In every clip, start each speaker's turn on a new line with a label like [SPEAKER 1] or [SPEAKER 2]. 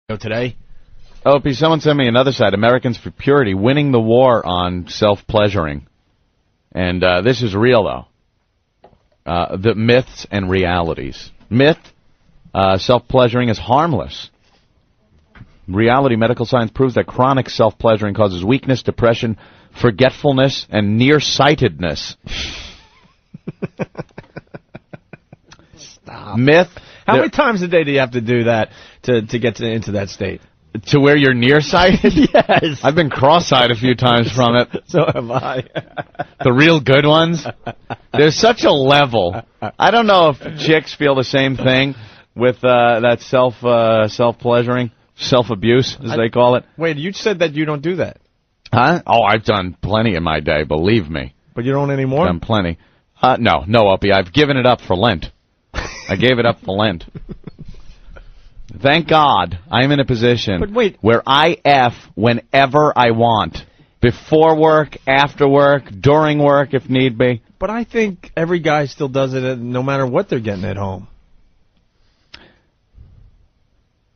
[SPEAKER 1] Today.
[SPEAKER 2] Opie, someone sent me another site, Americans for Purity, winning the war on self-pleasuring. And this is real, though. The myths and realities. Myth, self-pleasuring is harmless. Reality, medical science proves that chronic self-pleasuring causes weakness, depression, forgetfulness, and nearsightedness.
[SPEAKER 1] Stop.
[SPEAKER 2] Myth.
[SPEAKER 1] How many times a day do you have to do that to get into that state?
[SPEAKER 2] To where you're nearsighted?
[SPEAKER 1] Yes.
[SPEAKER 2] I've been cross-eyed a few times from it.
[SPEAKER 1] So have I.
[SPEAKER 2] The real good ones. There's such a level. I don't know if chicks feel the same thing with that self-pleasuring, self-abuse, as they call it.
[SPEAKER 1] Wait, you said that you don't do that.
[SPEAKER 2] Huh? Oh, I've done plenty in my day, believe me.
[SPEAKER 1] But you don't anymore?
[SPEAKER 2] Done plenty. No, Opie, I've given it up for Lent. I gave it up for Lent. Thank God I'm in a position where I F whenever I want. Before work, after work, during work if need be.
[SPEAKER 1] But I think every guy still does it no matter what they're getting at home.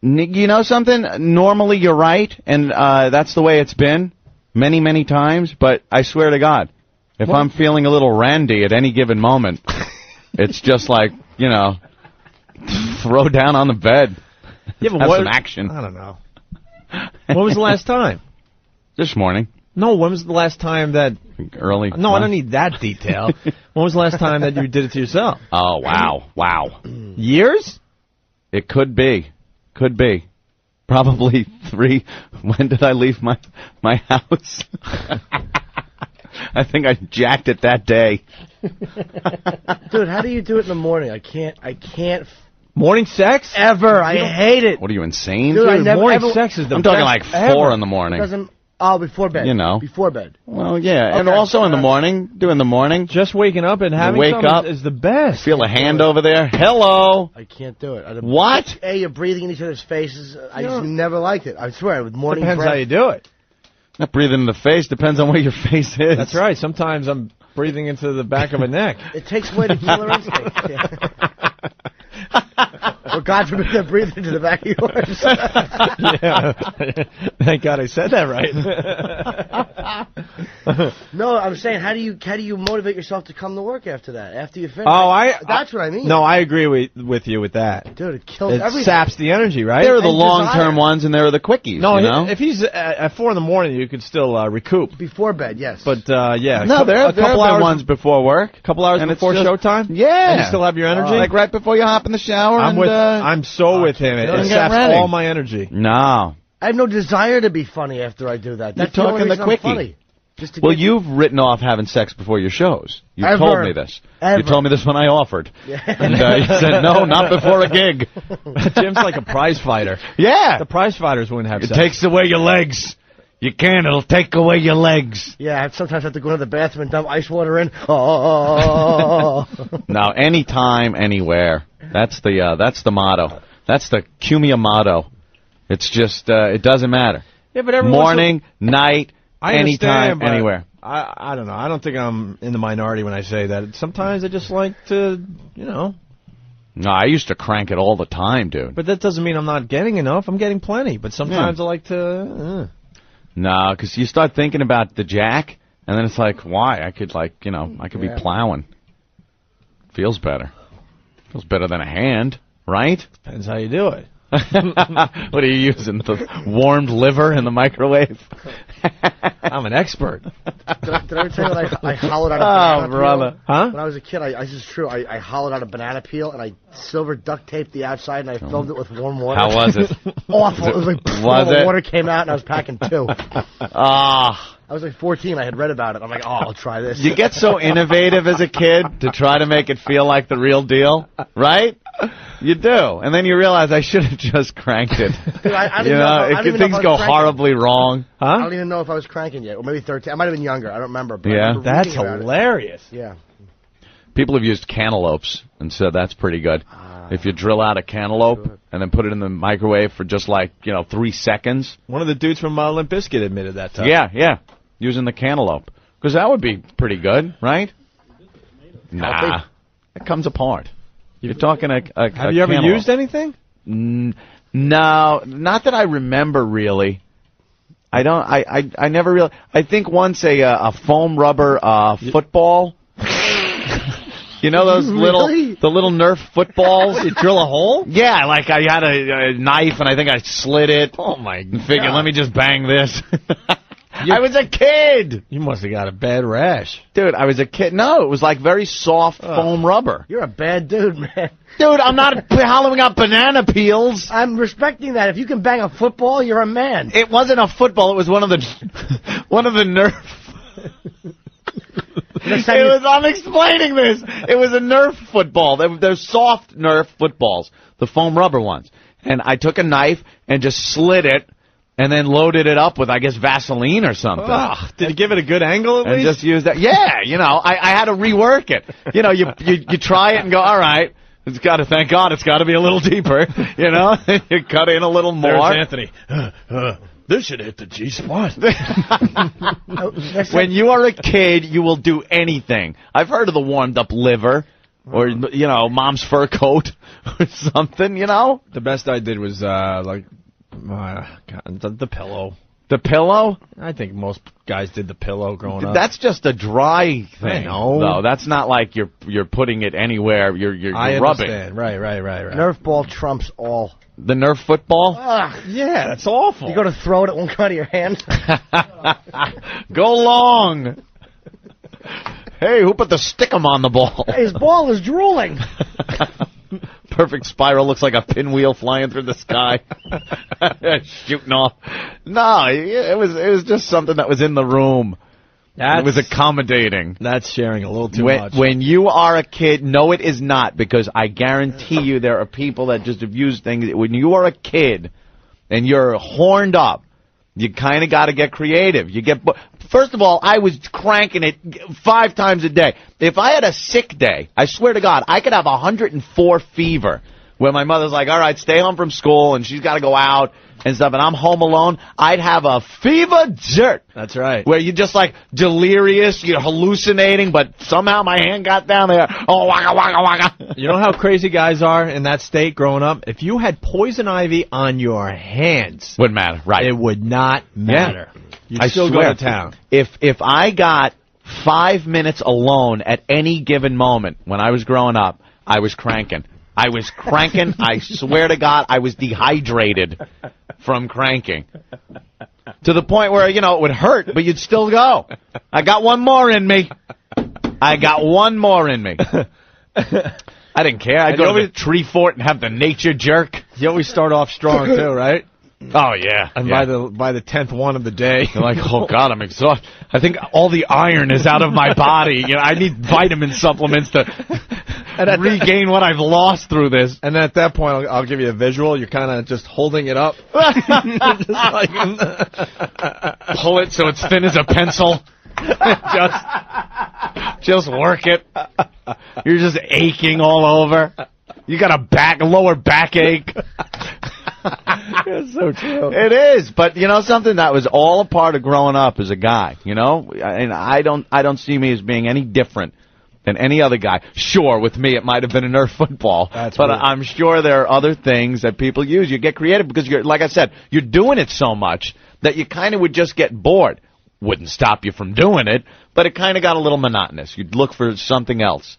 [SPEAKER 2] You know something? Normally you're right, and that's the way it's been many, many times. But I swear to God, if I'm feeling a little randy at any given moment, it's just like, throw down on the bed.
[SPEAKER 1] Yeah, but
[SPEAKER 2] have some action.
[SPEAKER 1] I don't know. When was the last time?
[SPEAKER 2] This morning.
[SPEAKER 1] No, when was the last time that...
[SPEAKER 2] Early.
[SPEAKER 1] No, I don't need that detail. When was the last time that you did it to yourself?
[SPEAKER 2] Oh, wow.
[SPEAKER 1] Years?
[SPEAKER 2] It could be. Could be. Probably 3. When did I leave my house? I think I jacked it that day.
[SPEAKER 3] Dude, how do you do it in the morning? I can't.
[SPEAKER 1] Morning sex?
[SPEAKER 3] Ever. I hate it.
[SPEAKER 2] What are you, insane?
[SPEAKER 3] Dude,
[SPEAKER 1] morning sex is the
[SPEAKER 2] I'm
[SPEAKER 1] best
[SPEAKER 2] talking like 4 in the morning.
[SPEAKER 3] Before bed. Before bed.
[SPEAKER 2] Well, yeah, and also in the morning, in the morning.
[SPEAKER 1] Just waking up and having
[SPEAKER 2] wake up
[SPEAKER 1] is the best.
[SPEAKER 2] Feel a hand over there. Hello.
[SPEAKER 3] I can't do it.
[SPEAKER 2] What?
[SPEAKER 3] You're breathing in each other's faces. I just never liked it. I swear, with morning
[SPEAKER 1] Depends
[SPEAKER 3] breath.
[SPEAKER 1] how you do it.
[SPEAKER 2] Not breathing in the face. Depends on where your face is.
[SPEAKER 1] That's right. Sometimes I'm breathing into the back of a neck.
[SPEAKER 3] It takes away the killer instinct. Well, God forbid they're breathing into the back of yours.
[SPEAKER 1] Yeah. Thank God I said that right.
[SPEAKER 3] No, I'm saying, how do you motivate yourself to come to work after that? After you finish? That's what I mean.
[SPEAKER 1] No, I agree with you with that.
[SPEAKER 3] Dude, it kills everything.
[SPEAKER 1] It saps the energy, right?
[SPEAKER 2] There are the long-term ones, and there are the quickies.
[SPEAKER 1] No, if he's at 4 in the morning, you could still recoup.
[SPEAKER 3] Before bed, yes.
[SPEAKER 1] But, yeah.
[SPEAKER 2] No, there have been ones before work.
[SPEAKER 1] A couple hours before showtime?
[SPEAKER 2] Yeah.
[SPEAKER 1] And you still have your energy?
[SPEAKER 2] Like right before you hop in the shower.
[SPEAKER 1] I'm so with him. It saps all my energy.
[SPEAKER 2] No.
[SPEAKER 3] I have no desire to be funny after I do that. That's
[SPEAKER 2] You're talking
[SPEAKER 3] the
[SPEAKER 2] quickie.
[SPEAKER 3] funny.
[SPEAKER 2] Well, you've written off having sex before your shows. You told me this. You told me this when I offered.
[SPEAKER 3] Yeah.
[SPEAKER 2] And you said, no, not before a gig.
[SPEAKER 1] Jim's like a prize fighter.
[SPEAKER 2] Yeah.
[SPEAKER 1] The prize fighters wouldn't have sex.
[SPEAKER 2] It takes away your legs. You can. It'll take away your legs.
[SPEAKER 3] Yeah, I sometimes have to go to the bathroom and dump ice water in. Oh.
[SPEAKER 2] No, anytime, anywhere. That's the motto. That's the Cumia motto. It's just, it doesn't matter.
[SPEAKER 1] Yeah, but
[SPEAKER 2] morning, night, anytime, anywhere.
[SPEAKER 1] I don't know. I don't think I'm in the minority when I say that. Sometimes I just like to, No,
[SPEAKER 2] I used to crank it all the time, dude.
[SPEAKER 1] But that doesn't mean I'm not getting enough. I'm getting plenty. But sometimes I like to...
[SPEAKER 2] No, because you start thinking about the jack, and then it's like, why? I could, I could be plowing. Feels better. Feels better than a hand, right?
[SPEAKER 1] Depends how you do it.
[SPEAKER 2] What are you using? The warmed liver in the microwave?
[SPEAKER 1] I'm an expert.
[SPEAKER 3] Did I ever tell you that I hollowed out a banana
[SPEAKER 2] brother.
[SPEAKER 3] peel?
[SPEAKER 1] Huh?
[SPEAKER 3] When I was a kid, this is true. I hollowed out a banana peel, and I silver duct taped the outside, and I filled it with warm water.
[SPEAKER 2] How was it?
[SPEAKER 3] Awful. It was like, the water came out, and I was packing 2.
[SPEAKER 2] Ah.
[SPEAKER 3] I was like 14. I had read about it. I'm like, I'll try this.
[SPEAKER 2] You get so innovative as a kid to try to make it feel like the real deal, right? You do. And then you realize I should have just cranked it.
[SPEAKER 3] Dude, I don't even know
[SPEAKER 2] things go horribly wrong.
[SPEAKER 1] Huh?
[SPEAKER 3] I don't even know if I was cranking yet. Or maybe 13. I might have been younger. I don't remember. But
[SPEAKER 1] That's hilarious.
[SPEAKER 3] Yeah.
[SPEAKER 2] People have used cantaloupes and said that's pretty good. If you drill out a cantaloupe and then put it in the microwave for just 3 seconds.
[SPEAKER 1] One of the dudes from Limp Bizkit admitted that time.
[SPEAKER 2] Yeah. Using the cantaloupe. Because that would be pretty good, right? Nah. It comes apart. You're talking a
[SPEAKER 1] Have you ever used anything?
[SPEAKER 2] No, No, not that I remember really. I don't. I never really. I think once a foam rubber football. You know those the little Nerf footballs?
[SPEAKER 1] You drill a hole?
[SPEAKER 2] Yeah, like I had a knife and I think I slid it.
[SPEAKER 1] Oh my God!
[SPEAKER 2] Figured, let me just bang this. I was a kid.
[SPEAKER 1] You must have got a bad rash,
[SPEAKER 2] dude. I was a kid. No, it was like very soft foam rubber.
[SPEAKER 3] You're a bad dude, man.
[SPEAKER 2] Dude, I'm not hollowing out banana peels.
[SPEAKER 3] I'm respecting that. If you can bang a football, you're a man.
[SPEAKER 2] It wasn't a football. It was one of the Nerf. I'm explaining this. It was a Nerf football. They're soft Nerf footballs, the foam rubber ones. And I took a knife and just slid it, and then loaded it up with, I guess, Vaseline or something.
[SPEAKER 1] Did you give it a good angle at least?
[SPEAKER 2] And just use that. Yeah, I had to rework it. You try it and go, all right. It's got to, thank God, it's got to be a little deeper. You cut in a little more.
[SPEAKER 1] There's Anthony. This should hit the G-spot.
[SPEAKER 2] When you are a kid, you will do anything. I've heard of the warmed-up liver, or mom's fur coat, or something.
[SPEAKER 1] The best I did was the pillow.
[SPEAKER 2] The pillow?
[SPEAKER 1] I think most guys did the pillow growing up.
[SPEAKER 2] That's just a dry thing.
[SPEAKER 1] No,
[SPEAKER 2] though. That's not like you're putting it anywhere. You're
[SPEAKER 1] I
[SPEAKER 2] rubbing.
[SPEAKER 1] Understand. Right.
[SPEAKER 3] Nerf ball trumps all.
[SPEAKER 2] The Nerf football?
[SPEAKER 1] Yeah, that's awful.
[SPEAKER 3] You go to throw it, it won't come out of your hand.
[SPEAKER 2] Go long. Hey, who put the stickum on the ball?
[SPEAKER 3] Hey, his ball is drooling.
[SPEAKER 2] Perfect spiral, looks like a pinwheel flying through the sky. Shooting off. No, it was just something that was in the room. It was accommodating.
[SPEAKER 1] That's sharing a little too much.
[SPEAKER 2] When you are a kid, no, it is not, because I guarantee you there are people that just abuse things. When you are a kid and you're horned up, you kind of got to get creative. First of all, I was cranking it 5 times a day. If I had a sick day, I swear to God, I could have 104 fever, where my mother's like, all right, stay home from school, and she's got to go out and stuff, and I'm home alone. I'd have a fever jerk.
[SPEAKER 1] That's right.
[SPEAKER 2] Where you're just like delirious, you're hallucinating, but somehow my hand got down there. Oh, waka, waka, waka.
[SPEAKER 1] You know how crazy guys are in that state growing up? If you had poison ivy on your hands,
[SPEAKER 2] wouldn't matter, right?
[SPEAKER 1] It would not matter.
[SPEAKER 2] Yeah.
[SPEAKER 1] You'd still go to town.
[SPEAKER 2] If I got 5 minutes alone at any given moment when I was growing up, I was cranking. I swear to God, I was dehydrated from cranking. To the point where, it would hurt, but you'd still go. I got one more in me. I didn't care. I'd go to the tree fort and have the nature jerk.
[SPEAKER 1] You always start off strong, too, right?
[SPEAKER 2] Oh, yeah.
[SPEAKER 1] And by the 10th one of the day,
[SPEAKER 2] you're like, oh, God, I'm exhausted. I think all the iron is out of my body. I need vitamin supplements to regain what I've lost through this.
[SPEAKER 1] And at that point, I'll give you a visual. You're kind of just holding it up. Just like
[SPEAKER 2] pull it so it's thin as a pencil. just work it. You're just aching all over. You got a lower backache.
[SPEAKER 1] It's so true.
[SPEAKER 2] It is, but something that was all a part of growing up as a guy. And I don't see me as being any different than any other guy. Sure, with me it might have been a Nerf football, but
[SPEAKER 1] weird.
[SPEAKER 2] I'm sure there are other things that people use. You get creative because like I said, you're doing it so much that you kind of would just get bored. Wouldn't stop you from doing it, but it kind of got a little monotonous. You'd look for something else.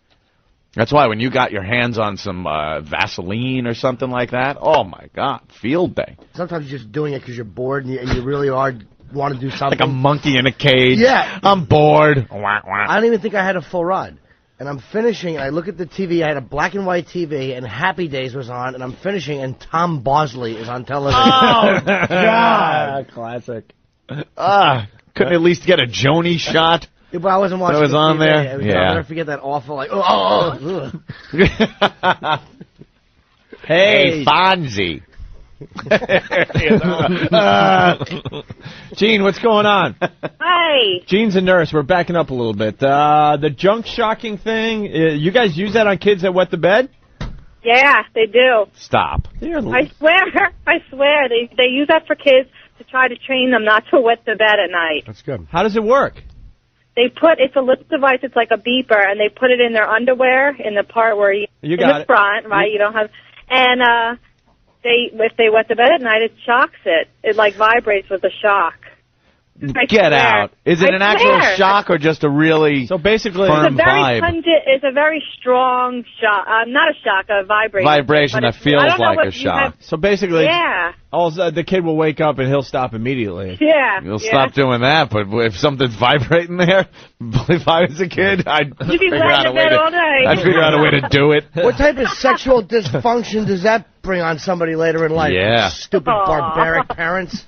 [SPEAKER 2] That's why when you got your hands on some Vaseline or something like that, oh my God, field day.
[SPEAKER 3] Sometimes you're just doing it because you're bored and you really want to do something.
[SPEAKER 2] Like a monkey in a cage.
[SPEAKER 3] Yeah.
[SPEAKER 2] I'm bored.
[SPEAKER 3] I don't even think I had a full rod. And I'm finishing, and I look at the TV. I had a black and white TV, and Happy Days was on, and I'm finishing, and Tom Bosley is on television.
[SPEAKER 2] Oh, God.
[SPEAKER 1] Classic.
[SPEAKER 2] Couldn't at least get a Joni shot?
[SPEAKER 3] Yeah, but I wasn't watching
[SPEAKER 2] That was on
[SPEAKER 3] TV.
[SPEAKER 2] there? Yeah.
[SPEAKER 3] I'll never forget that awful, like,
[SPEAKER 2] Hey, Fonzie.
[SPEAKER 1] Gene, what's going on?
[SPEAKER 4] Hi.
[SPEAKER 1] Gene's a nurse. We're backing up a little bit. The junk shocking thing, you guys use that on kids that wet the bed?
[SPEAKER 4] Yeah, they do.
[SPEAKER 2] Stop.
[SPEAKER 4] I swear. They use that for kids to try to train them not to wet the bed at night.
[SPEAKER 1] That's good. How does it work?
[SPEAKER 4] It's a little device, it's like a beeper, and they put it in their underwear in the part where in the front, right? You don't have, and if they wet the bed at night, it shocks it. It like vibrates with a shock. I
[SPEAKER 2] Get
[SPEAKER 4] swear.
[SPEAKER 2] out. Is it
[SPEAKER 4] I
[SPEAKER 2] an actual
[SPEAKER 4] swear.
[SPEAKER 2] shock or just a really
[SPEAKER 1] So basically,
[SPEAKER 2] firm
[SPEAKER 4] It's a very
[SPEAKER 2] vibe?
[SPEAKER 4] pungent. It's a very strong shock. Not a shock, a vibration.
[SPEAKER 2] Vibration
[SPEAKER 4] But
[SPEAKER 2] that feels
[SPEAKER 4] I don't know
[SPEAKER 2] like
[SPEAKER 4] what
[SPEAKER 2] a
[SPEAKER 4] you
[SPEAKER 2] shock.
[SPEAKER 4] have-
[SPEAKER 1] so basically,
[SPEAKER 4] Yeah.
[SPEAKER 1] the kid will wake up and he'll stop immediately.
[SPEAKER 4] Yeah.
[SPEAKER 2] You'll
[SPEAKER 4] yeah.
[SPEAKER 2] stop doing that, but if something's vibrating there, if I was a kid, I'd
[SPEAKER 4] You'd be
[SPEAKER 2] figure
[SPEAKER 4] laying
[SPEAKER 2] out a
[SPEAKER 4] in
[SPEAKER 2] way
[SPEAKER 4] bed
[SPEAKER 2] to.
[SPEAKER 4] all day.
[SPEAKER 2] I'd figure out a way to do it.
[SPEAKER 3] What type of sexual dysfunction does that bring on somebody later in life?
[SPEAKER 2] Yeah.
[SPEAKER 3] Stupid
[SPEAKER 4] Aw.
[SPEAKER 3] barbaric parents.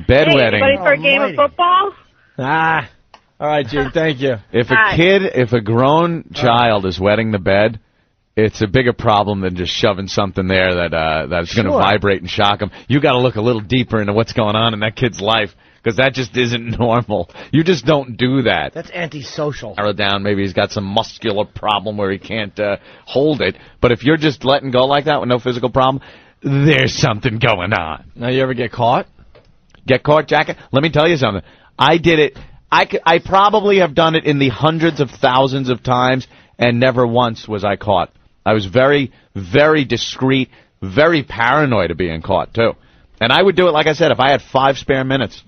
[SPEAKER 2] Bedwetting.
[SPEAKER 4] Hey, ready for a game
[SPEAKER 3] Almighty.
[SPEAKER 4] of football?
[SPEAKER 1] Ah. All right, Gene. Thank you.
[SPEAKER 2] If
[SPEAKER 4] Hi.
[SPEAKER 2] if a grown child is wetting the bed, it's a bigger problem than just shoving something there that's going to
[SPEAKER 3] Sure.
[SPEAKER 2] vibrate and shock them. You got to look a little deeper into what's going on in that kid's life because that just isn't normal. You just don't do that.
[SPEAKER 3] That's antisocial.
[SPEAKER 2] Narrow down. Maybe he's got some muscular problem where he can't hold it. But if you're just letting go like that with no physical problem, there's something going on.
[SPEAKER 1] Now, you ever get caught?
[SPEAKER 2] Get caught, Jacket? Let me tell you something. I did it. I probably have done it in the hundreds of thousands of times, and never once was I caught. I was very, very discreet, very paranoid of being caught, too. And I would do it, like I said, if I had 5 spare minutes.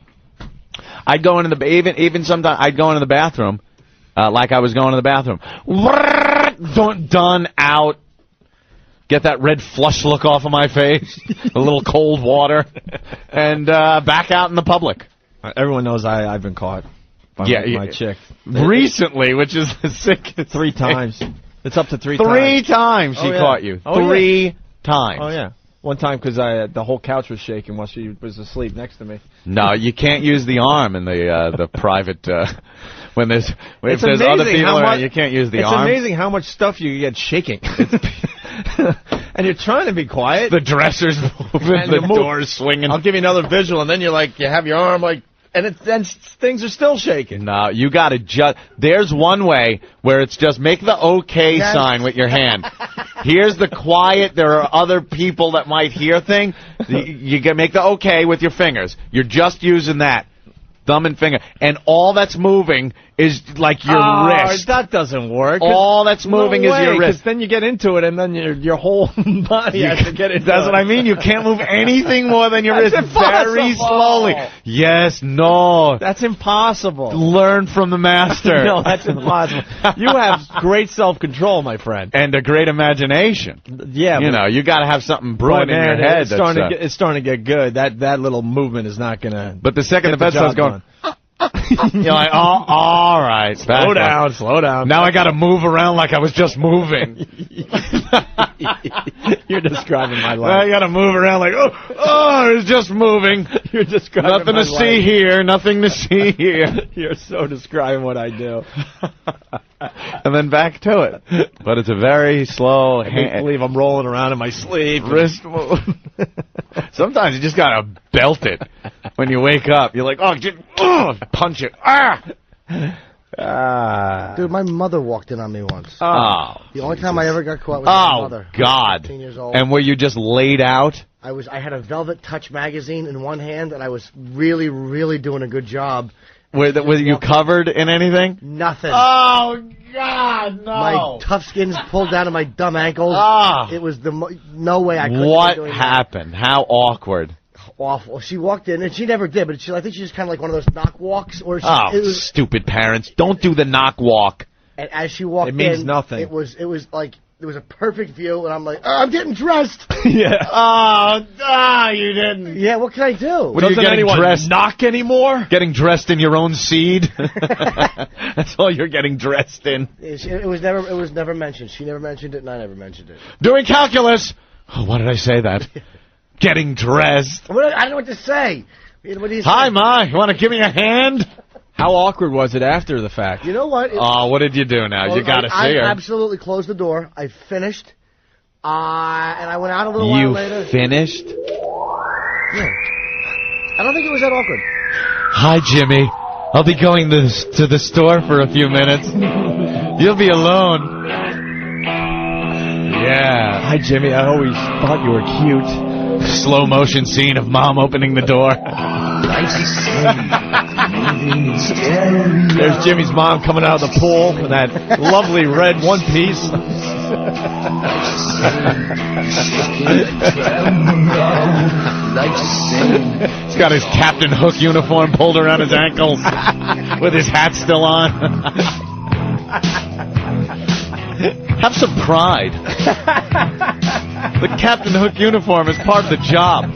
[SPEAKER 2] I'd go into the, even sometimes, I'd go into the bathroom, like I was going to the bathroom. Done, out. Get that red flush look off of my face, a little cold water, and back out in the public.
[SPEAKER 1] Everyone knows I've been caught by my chick.
[SPEAKER 2] Recently, which is the sickest.
[SPEAKER 1] 3 times. It's up to 3
[SPEAKER 2] Three
[SPEAKER 1] times.
[SPEAKER 2] times she
[SPEAKER 1] Oh, yeah.
[SPEAKER 2] caught you.
[SPEAKER 1] Oh,
[SPEAKER 2] 3 times.
[SPEAKER 1] Oh, yeah. One time because the whole couch was shaking while she was asleep next to me.
[SPEAKER 2] No, you can't use the arm in the private when there's if
[SPEAKER 1] It's
[SPEAKER 2] there's other
[SPEAKER 1] amazing
[SPEAKER 2] people
[SPEAKER 1] how
[SPEAKER 2] around,
[SPEAKER 1] much-
[SPEAKER 2] you can't use the
[SPEAKER 1] It's
[SPEAKER 2] arm.
[SPEAKER 1] amazing how much stuff you get shaking. And you're trying to be quiet.
[SPEAKER 2] The dressers moving,
[SPEAKER 1] And
[SPEAKER 2] the
[SPEAKER 1] you move.
[SPEAKER 2] doors swinging.
[SPEAKER 1] I'll give you another visual, and then you have your arm like, and then things are still shaking.
[SPEAKER 2] No, you got to just. There's one way where it's just make the okay
[SPEAKER 3] Yes.
[SPEAKER 2] sign with your hand. Here's the quiet. There are other people that might hear thing. You can make the okay with your fingers. You're just using that. Thumb and finger. And all that's moving is like your wrist.
[SPEAKER 1] That doesn't work.
[SPEAKER 2] All that's moving is your wrist.
[SPEAKER 1] Because then you get into it, and then your whole body has to get into
[SPEAKER 2] That's
[SPEAKER 1] it.
[SPEAKER 2] what I mean. You can't move anything more than your
[SPEAKER 1] That's
[SPEAKER 2] wrist. Very
[SPEAKER 1] impossible.
[SPEAKER 2] slowly. Yes, no.
[SPEAKER 1] That's impossible.
[SPEAKER 2] Learn from the master.
[SPEAKER 1] No, that's impossible. You have great self-control, my friend.
[SPEAKER 2] And a great imagination.
[SPEAKER 1] Yeah,
[SPEAKER 2] You know, you got to have something brewing in your head.
[SPEAKER 1] It's starting to get good. That little movement is not gonna.
[SPEAKER 2] But the second
[SPEAKER 1] get
[SPEAKER 2] the bed starts
[SPEAKER 1] job
[SPEAKER 2] going,
[SPEAKER 1] done.
[SPEAKER 2] you're like, oh, all right.
[SPEAKER 1] Slow down, slow down.
[SPEAKER 2] Now I got to move around like I was just moving.
[SPEAKER 1] You're describing my
[SPEAKER 2] Now I
[SPEAKER 1] life.
[SPEAKER 2] got to move around like, oh, it's just moving.
[SPEAKER 1] You're describing
[SPEAKER 2] Nothing
[SPEAKER 1] my
[SPEAKER 2] to see
[SPEAKER 1] life.
[SPEAKER 2] here, nothing to see here.
[SPEAKER 1] You're so describing what I do.
[SPEAKER 2] And then back to it. But it's a very slow
[SPEAKER 1] I can't believe I'm rolling around in my sleep.
[SPEAKER 2] wrist move. Sometimes you just got to belt it when you wake up. You're like, oh, just punch it.
[SPEAKER 3] Dude, my mother walked in on me once.
[SPEAKER 2] Oh.
[SPEAKER 3] The only time I ever got caught was my
[SPEAKER 2] Oh,
[SPEAKER 3] mother.
[SPEAKER 2] God.
[SPEAKER 3] 15 years old.
[SPEAKER 2] And were you just laid out?
[SPEAKER 3] I had a Velvet Touch magazine in one hand, and I was really, really doing a good job.
[SPEAKER 2] Were you covered in anything?
[SPEAKER 3] Nothing.
[SPEAKER 2] Oh, God, no.
[SPEAKER 3] My tough skins pulled down to my dumb ankles.
[SPEAKER 2] Ah.
[SPEAKER 3] It was no way I could have
[SPEAKER 2] What
[SPEAKER 3] been doing
[SPEAKER 2] happened? How awkward.
[SPEAKER 3] that. Awful. She walked in, and she never did, but I think she just kind of like one of those knock walks. Or she,
[SPEAKER 2] Oh,
[SPEAKER 3] it was,
[SPEAKER 2] stupid parents. Don't do the knock walk.
[SPEAKER 3] and as she walked
[SPEAKER 1] It means
[SPEAKER 3] in,
[SPEAKER 1] nothing.
[SPEAKER 3] It was like there was a perfect view, and I'm like, I'm getting dressed.
[SPEAKER 1] Yeah.
[SPEAKER 2] Oh, you didn't.
[SPEAKER 3] Yeah, what can I do?
[SPEAKER 2] What are you
[SPEAKER 1] Doesn't
[SPEAKER 2] getting
[SPEAKER 1] anyone
[SPEAKER 2] dressed?
[SPEAKER 1] knock anymore?
[SPEAKER 2] Getting dressed in your own seed? That's all you're getting dressed in.
[SPEAKER 3] It was never mentioned. She never mentioned it, and I never mentioned it.
[SPEAKER 2] Doing calculus. Oh, why did I say that? Getting dressed.
[SPEAKER 3] I don't know what to say. What do you say?
[SPEAKER 2] Hi, Ma. You want to give me a hand?
[SPEAKER 1] How awkward was it after the fact?
[SPEAKER 3] You know what?
[SPEAKER 2] Oh, what did you do now? You got to
[SPEAKER 3] I
[SPEAKER 2] see her.
[SPEAKER 3] absolutely closed the door. I finished. And I went out a little while
[SPEAKER 2] You
[SPEAKER 3] later.
[SPEAKER 2] finished?
[SPEAKER 3] Yeah. I don't think it was that awkward.
[SPEAKER 2] Hi, Jimmy. I'll be going to the store for a few minutes. You'll be alone. Yeah.
[SPEAKER 1] Hi, Jimmy. I always thought you were cute.
[SPEAKER 2] Slow motion scene of Mom opening the door.
[SPEAKER 1] There's Jimmy's mom coming out of the pool in that lovely red one piece.
[SPEAKER 2] He's got his Captain Hook uniform pulled around his ankles with his hat still on. Have some pride. The Captain Hook uniform is part of the job.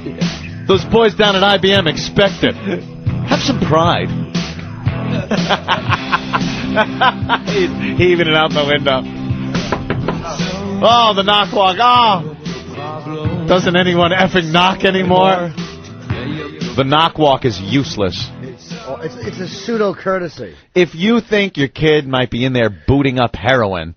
[SPEAKER 2] Those boys down at IBM expect it. Have some pride. He's heaving it out the window. Oh, the knock walk. Oh. Doesn't anyone effing knock anymore? The knock walk is useless.
[SPEAKER 3] Well, it's a pseudo courtesy.
[SPEAKER 2] If you think your kid might be in there booting up heroin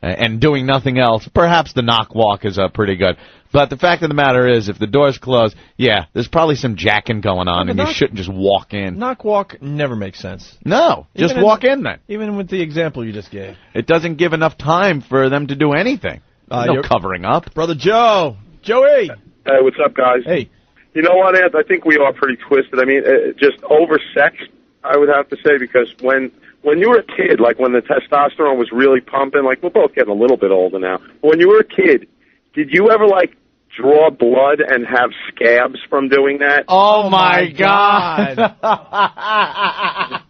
[SPEAKER 2] and doing nothing else, perhaps the knock walk is pretty good. But the fact of the matter is, if the door's closed, yeah, there's probably some jacking going on, and you shouldn't just walk in.
[SPEAKER 1] Knock walk never makes sense.
[SPEAKER 2] No, just walk in then.
[SPEAKER 1] Even with the example you just gave.
[SPEAKER 2] It doesn't give enough time for them to do anything. No covering up.
[SPEAKER 1] Brother Joe. Joey.
[SPEAKER 5] Hey, what's up, guys?
[SPEAKER 1] Hey.
[SPEAKER 5] You know what, Ant? I think we are pretty twisted. I mean, just oversexed, I would have to say, because when you were a kid, like when the testosterone was really pumping, like we're both getting a little bit older now. But when you were a kid, did you ever, like, draw blood and have scabs from doing that?
[SPEAKER 2] Oh, my God.
[SPEAKER 5] I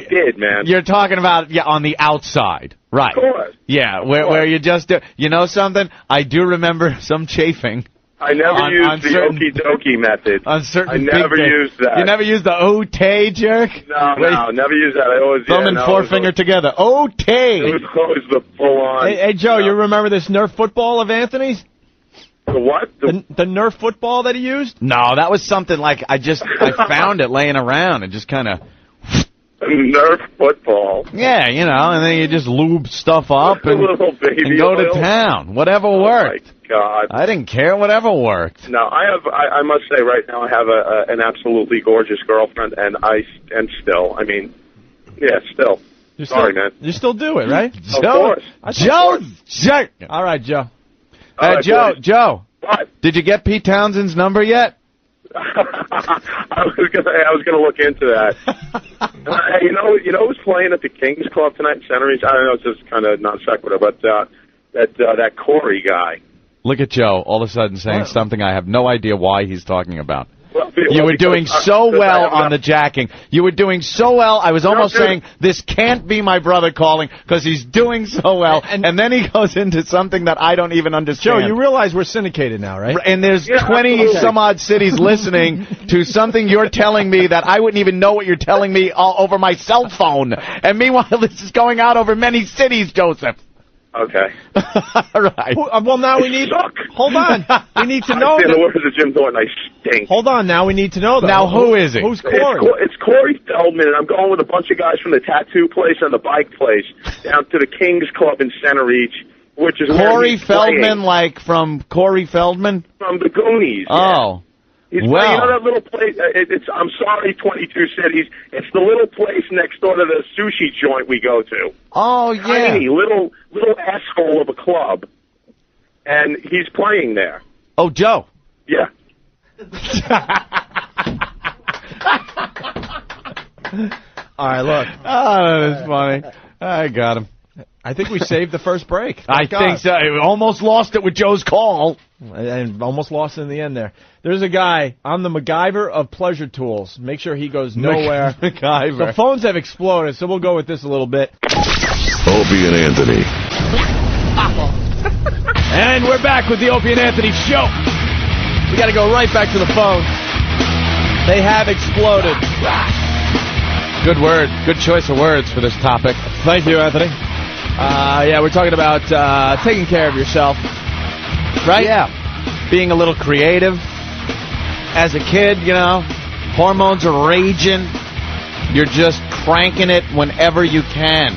[SPEAKER 5] did, man.
[SPEAKER 2] You're talking about, on the outside. Right.
[SPEAKER 5] Of course.
[SPEAKER 2] Yeah, where you just do. You know something? I do remember some chafing.
[SPEAKER 5] I never used the okie dokie method.
[SPEAKER 2] On certain
[SPEAKER 5] I never used that.
[SPEAKER 2] You never used the O-tay jerk?
[SPEAKER 5] No, never used that. I always
[SPEAKER 2] thumb and forefinger together. O-tay.
[SPEAKER 5] It was always the full-on.
[SPEAKER 1] Hey, Joe, you remember this Nerf football of Anthony's?
[SPEAKER 5] The what?
[SPEAKER 1] The Nerf football that he used?
[SPEAKER 2] No, that was something like I found it laying around and just kind of.
[SPEAKER 5] Nerf football.
[SPEAKER 2] Yeah, and then you just lube stuff up and go to town. Whatever worked.
[SPEAKER 5] Oh, my God.
[SPEAKER 2] I didn't care. Whatever worked.
[SPEAKER 5] No, I must say right now I have an absolutely gorgeous girlfriend, and still. Sorry, man.
[SPEAKER 1] You still do it, right?
[SPEAKER 5] Of course.
[SPEAKER 2] Joe.
[SPEAKER 1] All right, Joe.
[SPEAKER 2] Joe.
[SPEAKER 5] What?
[SPEAKER 2] Did you get Pete Townsend's number yet?
[SPEAKER 5] I was gonna look into that. Hey, you know who's playing at the Kings Club tonight in Center East? I don't know, it's just kind of non sequitur, but that Corey guy.
[SPEAKER 2] Look at Joe all of a sudden saying something I have no idea why he's talking about. You were doing
[SPEAKER 5] because
[SPEAKER 2] so well on the jacking. You were doing so well. I was almost saying, this can't be my brother calling because he's doing so well. And then he goes into something that I don't even understand.
[SPEAKER 1] Joe, you realize we're syndicated now, right?
[SPEAKER 2] And there's 20-some-odd cities listening to something you're telling me that I wouldn't even know what you're telling me all over my cell phone. And meanwhile, this is going out over many cities, Joseph.
[SPEAKER 5] Okay.
[SPEAKER 2] All right.
[SPEAKER 1] Well, now we need... Hold on. We need to know...
[SPEAKER 5] I say the words of Jim Thornton, I stink.
[SPEAKER 1] Hold on. Now we need to know, though.
[SPEAKER 2] Now, who is he?
[SPEAKER 1] Who's Corey?
[SPEAKER 5] It's Corey Feldman, and I'm going with a bunch of guys from the tattoo place and the bike place down to the Kings Club in Center East, which is
[SPEAKER 2] Corey Feldman, like from Corey Feldman?
[SPEAKER 5] From the Goonies.
[SPEAKER 2] Oh.
[SPEAKER 5] He's playing, that little place, I'm sorry, 22 Cities. It's the little place next door to the sushi joint we go to.
[SPEAKER 2] Oh, yeah.
[SPEAKER 5] Tiny, little asshole of a club. And he's playing there.
[SPEAKER 2] Oh, Joe.
[SPEAKER 5] Yeah.
[SPEAKER 1] All right, look.
[SPEAKER 2] Oh, that's funny. I got him.
[SPEAKER 1] I think we saved the first break.
[SPEAKER 2] I think so. I almost lost it with Joe's call.
[SPEAKER 1] And almost lost it in the end there. There's a guy, I'm the MacGyver of pleasure tools. Make sure he goes nowhere.
[SPEAKER 2] MacGyver.
[SPEAKER 1] The phones have exploded, so we'll go with this a little bit.
[SPEAKER 6] Opie and Anthony.
[SPEAKER 1] And we're back with the Opie and Anthony show. We got to go right back to the phone. They have exploded.
[SPEAKER 2] Good word. Good choice of words for this topic.
[SPEAKER 1] Thank you, Anthony. We're talking about taking care of yourself. Right?
[SPEAKER 2] Yeah. Being a little creative. As a kid, hormones are raging. You're just cranking it whenever you can.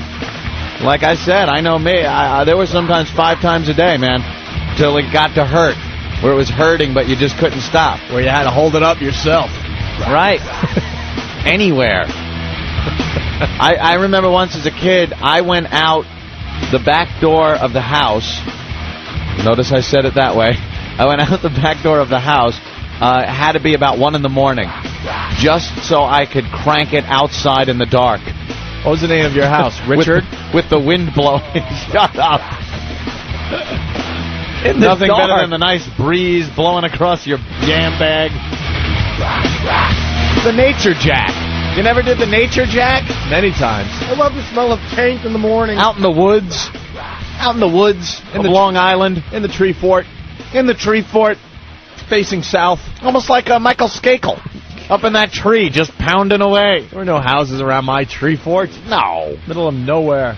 [SPEAKER 2] Like I said, I know me. There were sometimes 5 times a day, man, till it got to hurt. Where it was hurting, but you just couldn't stop.
[SPEAKER 1] Where you had to hold it up yourself.
[SPEAKER 2] Right. Anywhere. I remember once as a kid, I went out the back door of the house. Notice I said it that way. I went out the back door of the house. It had to be about 1 in the morning, just so I could crank it outside in the dark.
[SPEAKER 1] What was the name of your house? Richard?
[SPEAKER 2] With the wind blowing. Shut up.
[SPEAKER 1] In the
[SPEAKER 2] Nothing
[SPEAKER 1] dark.
[SPEAKER 2] better than the nice breeze blowing across your yam bag. The nature jack. You never did the nature jack?
[SPEAKER 1] Many times.
[SPEAKER 3] I love the smell of paint in the morning.
[SPEAKER 2] Out in the woods. Out in the woods of Long Island.
[SPEAKER 1] In the tree fort.
[SPEAKER 2] In the tree fort.
[SPEAKER 1] Facing south.
[SPEAKER 2] Almost like Michael Skakel. Up in that tree, just pounding away.
[SPEAKER 1] There were no houses around my tree fort.
[SPEAKER 2] No.
[SPEAKER 1] Middle of nowhere.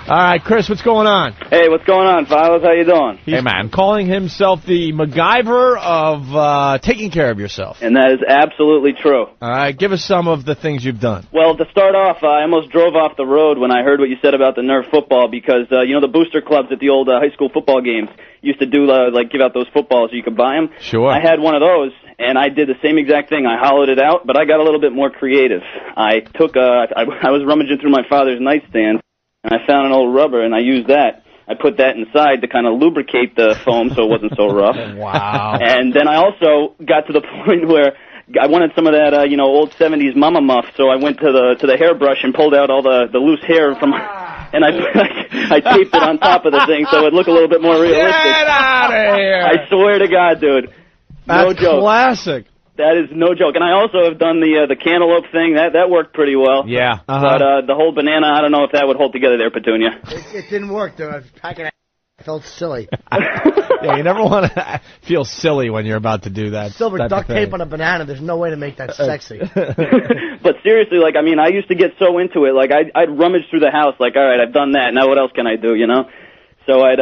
[SPEAKER 1] All right, Chris, what's going on?
[SPEAKER 7] Hey, what's going on, fellas? How you doing?
[SPEAKER 1] He's
[SPEAKER 2] Hey, man.
[SPEAKER 1] calling himself the MacGyver of taking care of yourself.
[SPEAKER 7] And that is absolutely true.
[SPEAKER 1] All right, give us some of the things you've done.
[SPEAKER 7] Well, to start off, I almost drove off the road when I heard what you said about the Nerf football because, the booster clubs at the old high school football games used to do, give out those footballs so you could buy them.
[SPEAKER 2] Sure.
[SPEAKER 7] I had one of those, and I did the same exact thing. I hollowed it out, but I got a little bit more creative. I took, I was rummaging through my father's nightstand, and I found an old rubber, and I used that. I put that inside to kind of lubricate the foam so it wasn't so rough.
[SPEAKER 1] Wow.
[SPEAKER 7] And then I also got to the point where I wanted some of that, old 70s mama muff, so I went to the hairbrush and pulled out all the loose hair from, and I taped it on top of the thing so it looked a little bit more realistic.
[SPEAKER 1] Get out of here.
[SPEAKER 7] I swear to God, dude. No
[SPEAKER 1] That's
[SPEAKER 7] joke.
[SPEAKER 1] classic.
[SPEAKER 7] That is no joke. And I also have done the cantaloupe thing. That worked pretty well.
[SPEAKER 2] Yeah.
[SPEAKER 7] But the whole banana, I don't know if that would hold together there, Petunia.
[SPEAKER 3] It didn't work, though. I was packing it. I felt silly.
[SPEAKER 1] Yeah, you never want to feel silly when you're about to do that.
[SPEAKER 3] Silver
[SPEAKER 1] type of
[SPEAKER 3] duct
[SPEAKER 1] thing.
[SPEAKER 3] tape on a banana. There's no way to make that sexy.
[SPEAKER 7] But seriously, I used to get so into it. I'd rummage through the house. All right, I've done that. Now what else can I do? So I'd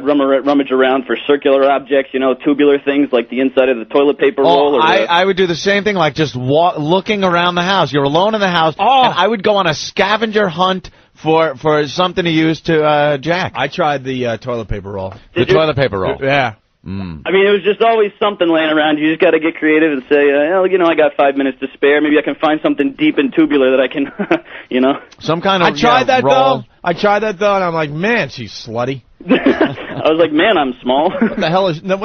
[SPEAKER 7] rummage around for circular objects, tubular things like the inside of the toilet paper roll. Or
[SPEAKER 2] I would do the same thing, like just looking around the house. You're alone in the house, and I would go on a scavenger hunt for something to use to jack.
[SPEAKER 1] I tried the toilet paper roll.
[SPEAKER 2] The toilet paper roll.
[SPEAKER 1] Yeah.
[SPEAKER 7] it was just always something laying around. You just got to get creative and say, I got 5 minutes to spare. Maybe I can find something deep and tubular that I can,
[SPEAKER 2] Some kind of
[SPEAKER 1] I tried that,
[SPEAKER 2] roll.
[SPEAKER 1] though. I tried that, though, and I'm like, man, she's slutty.
[SPEAKER 7] I was like, man, I'm small.
[SPEAKER 1] What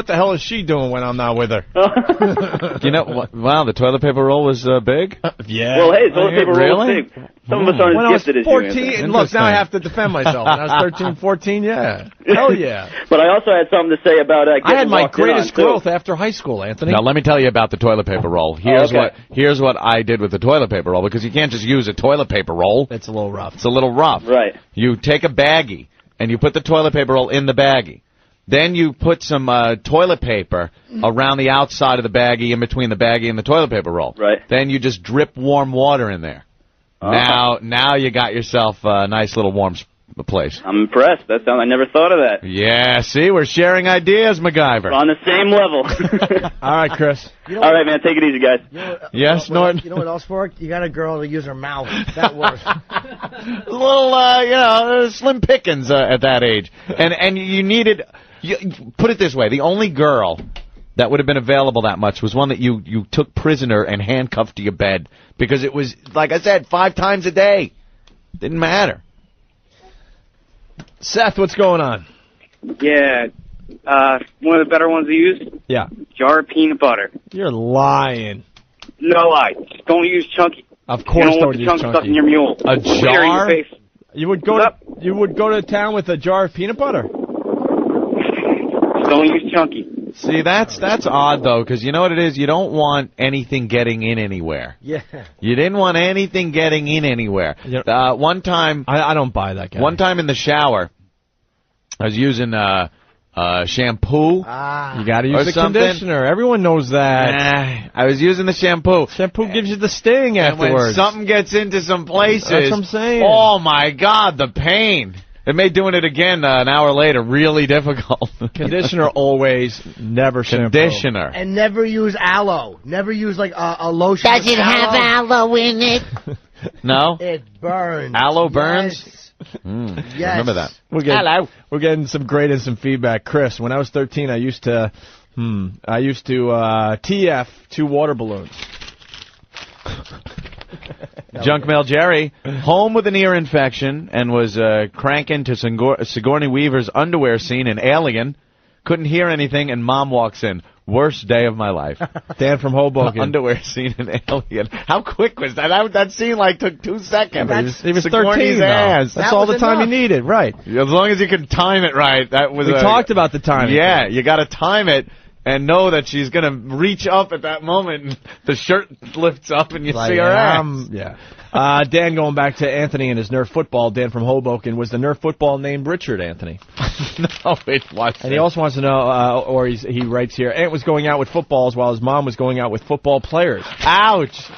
[SPEAKER 1] the hell is she doing when I'm not with her?
[SPEAKER 2] Wow, the toilet paper roll was big?
[SPEAKER 1] Yeah.
[SPEAKER 7] Well, hey, toilet paper roll
[SPEAKER 2] really?
[SPEAKER 7] is big. Some of us aren't
[SPEAKER 1] When
[SPEAKER 7] as
[SPEAKER 1] I was
[SPEAKER 7] gifted as
[SPEAKER 1] 14,
[SPEAKER 7] you.
[SPEAKER 1] and look, now I have to defend myself. When I was 13, 14, yeah. Hell yeah.
[SPEAKER 7] But I also had something to say about
[SPEAKER 1] I
[SPEAKER 7] getting
[SPEAKER 1] had my
[SPEAKER 7] walked in
[SPEAKER 1] greatest
[SPEAKER 7] on, too.
[SPEAKER 1] growth after high school, Anthony.
[SPEAKER 2] Now, let me tell you about the toilet paper roll. Here's
[SPEAKER 7] okay.
[SPEAKER 2] what I did with the toilet paper roll, because you can't just use a toilet paper roll.
[SPEAKER 1] It's a little rough.
[SPEAKER 2] It's a little rough.
[SPEAKER 7] Right.
[SPEAKER 2] You take a baggie, and you put the toilet paper roll in the baggie. Then you put some toilet paper around the outside of the baggie, in between the baggie and the toilet paper roll.
[SPEAKER 7] Right.
[SPEAKER 2] Then you just drip warm water in there. Now you got yourself a nice little warm place.
[SPEAKER 7] I'm impressed. I never thought of that.
[SPEAKER 2] Yeah, see, we're sharing ideas, MacGyver.
[SPEAKER 7] We're on the same level.
[SPEAKER 1] All right, Chris.
[SPEAKER 7] All right, man. Take it easy, guys.
[SPEAKER 2] Yes, Norton?
[SPEAKER 3] You know what else worked? You got a girl to use her mouth. That works.
[SPEAKER 2] A little, slim pickings at that age. And you needed, put it this way, the only girl that would have been available that much was one that you took prisoner and handcuffed to your bed. Because it was, like I said, 5 times a day. Didn't matter.
[SPEAKER 1] Seth, what's going on?
[SPEAKER 8] Yeah, one of the better ones to use,
[SPEAKER 1] Yeah.
[SPEAKER 8] jar of peanut butter.
[SPEAKER 1] You're lying.
[SPEAKER 8] No lie. Just don't use chunky.
[SPEAKER 1] Of course,
[SPEAKER 8] you don't want the
[SPEAKER 1] use
[SPEAKER 8] chunk stuck in
[SPEAKER 1] chunky.
[SPEAKER 8] your mule.
[SPEAKER 2] A
[SPEAKER 8] Clear in your
[SPEAKER 2] jar?
[SPEAKER 8] face.
[SPEAKER 1] You would go to town with a jar of peanut butter.
[SPEAKER 8] Just don't use chunky.
[SPEAKER 2] See, that's odd, though, because you know what it is? You don't want anything getting in anywhere.
[SPEAKER 3] Yeah.
[SPEAKER 2] You didn't want anything getting in anywhere.
[SPEAKER 1] Yeah.
[SPEAKER 2] One time...
[SPEAKER 1] I don't buy that guy.
[SPEAKER 2] One time in the shower, I was using shampoo.
[SPEAKER 1] You got to use the
[SPEAKER 2] something.
[SPEAKER 1] conditioner. Everyone knows that.
[SPEAKER 2] I was using the shampoo.
[SPEAKER 1] Shampoo gives you the sting
[SPEAKER 2] And when
[SPEAKER 1] afterwards.
[SPEAKER 2] something gets into some places...
[SPEAKER 1] That's what I'm saying.
[SPEAKER 2] Oh, my God, the pain. It made doing it again an hour later really difficult.
[SPEAKER 1] Conditioner always, never shampoo.
[SPEAKER 2] Conditioner.
[SPEAKER 3] And never use aloe. Never use like a lotion.
[SPEAKER 9] Does it have aloe in it?
[SPEAKER 2] No?
[SPEAKER 3] It burns.
[SPEAKER 2] Aloe burns?
[SPEAKER 3] Yes.
[SPEAKER 2] Yes. Remember that.
[SPEAKER 1] We're getting some great instant feedback. Chris, when I was 13, I used to TF 2 water balloons.
[SPEAKER 2] Junk Mail Jerry, home with an ear infection and was cranking to Sigourney Weaver's underwear scene in Alien. Couldn't hear anything, and Mom walks in. Worst day of my life.
[SPEAKER 1] Dan from Hoboken.
[SPEAKER 2] Underwear scene in Alien. How quick was that? That scene took 2 seconds.
[SPEAKER 1] He was
[SPEAKER 2] Sigourney's
[SPEAKER 1] 13,
[SPEAKER 2] ass.
[SPEAKER 1] That's all the time he needed, right.
[SPEAKER 2] As long as you can time it right. That was.
[SPEAKER 1] We talked about the timing.
[SPEAKER 2] Yeah, you got to time it and know that she's going to reach up at that moment and the shirt lifts up and you see her ass.
[SPEAKER 1] Yeah. Dan, going back to Anthony and his Nerf football, Dan from Hoboken, was the Nerf football named Richard, Anthony?
[SPEAKER 2] No, it wasn't.
[SPEAKER 1] And he also wants to know, or he writes here, Ant was going out with footballs while his mom was going out with football players.
[SPEAKER 2] Ouch.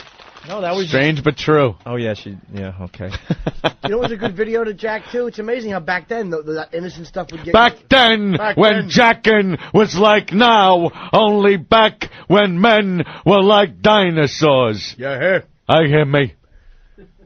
[SPEAKER 1] No, that was
[SPEAKER 2] strange but true.
[SPEAKER 1] Oh, yeah, okay.
[SPEAKER 3] You know what's a good video to Jack, too? It's amazing how back then the innocent stuff would get...
[SPEAKER 2] Back then, when jacking was like now, only back when men were like dinosaurs.
[SPEAKER 3] You hear?
[SPEAKER 2] I hear me.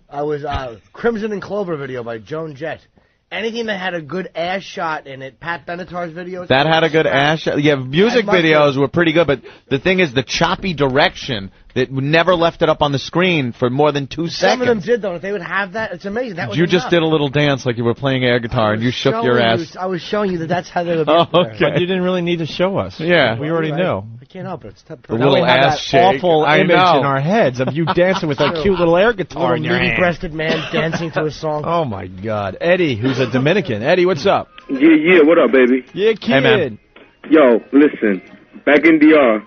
[SPEAKER 3] I was Crimson and Clover video by Joan Jett. Anything that had a good ass shot in it, Pat Benatar's videos.
[SPEAKER 2] That had a good ass shot. Yeah, music videos were pretty good, but the thing is the choppy direction that never left it up on the screen for more than 2 seconds.
[SPEAKER 3] Some of them did, though. If they would have that, it's amazing. That was
[SPEAKER 2] You just
[SPEAKER 3] enough.
[SPEAKER 2] did a little dance like you were playing air guitar and you shook your ass.
[SPEAKER 3] I was showing you that's how they would be.
[SPEAKER 2] Oh,
[SPEAKER 3] up there.
[SPEAKER 2] okay.
[SPEAKER 1] But you didn't really need to show us.
[SPEAKER 2] Yeah.
[SPEAKER 1] We already knew.
[SPEAKER 3] I can't help it. It's tough.
[SPEAKER 2] The little
[SPEAKER 1] we have
[SPEAKER 2] ass
[SPEAKER 1] that
[SPEAKER 2] shake.
[SPEAKER 1] awful
[SPEAKER 2] I
[SPEAKER 1] image
[SPEAKER 2] know.
[SPEAKER 1] in our heads of you dancing with that cute little air guitar in your hand.
[SPEAKER 3] meaty-breasted man dancing to a song.
[SPEAKER 1] Oh, my God. Eddie, who's a Dominican. Eddie, what's up?
[SPEAKER 10] Yeah, what up, baby?
[SPEAKER 1] Yeah, kid.
[SPEAKER 2] Hey, man.
[SPEAKER 10] Yo, listen, back in DR,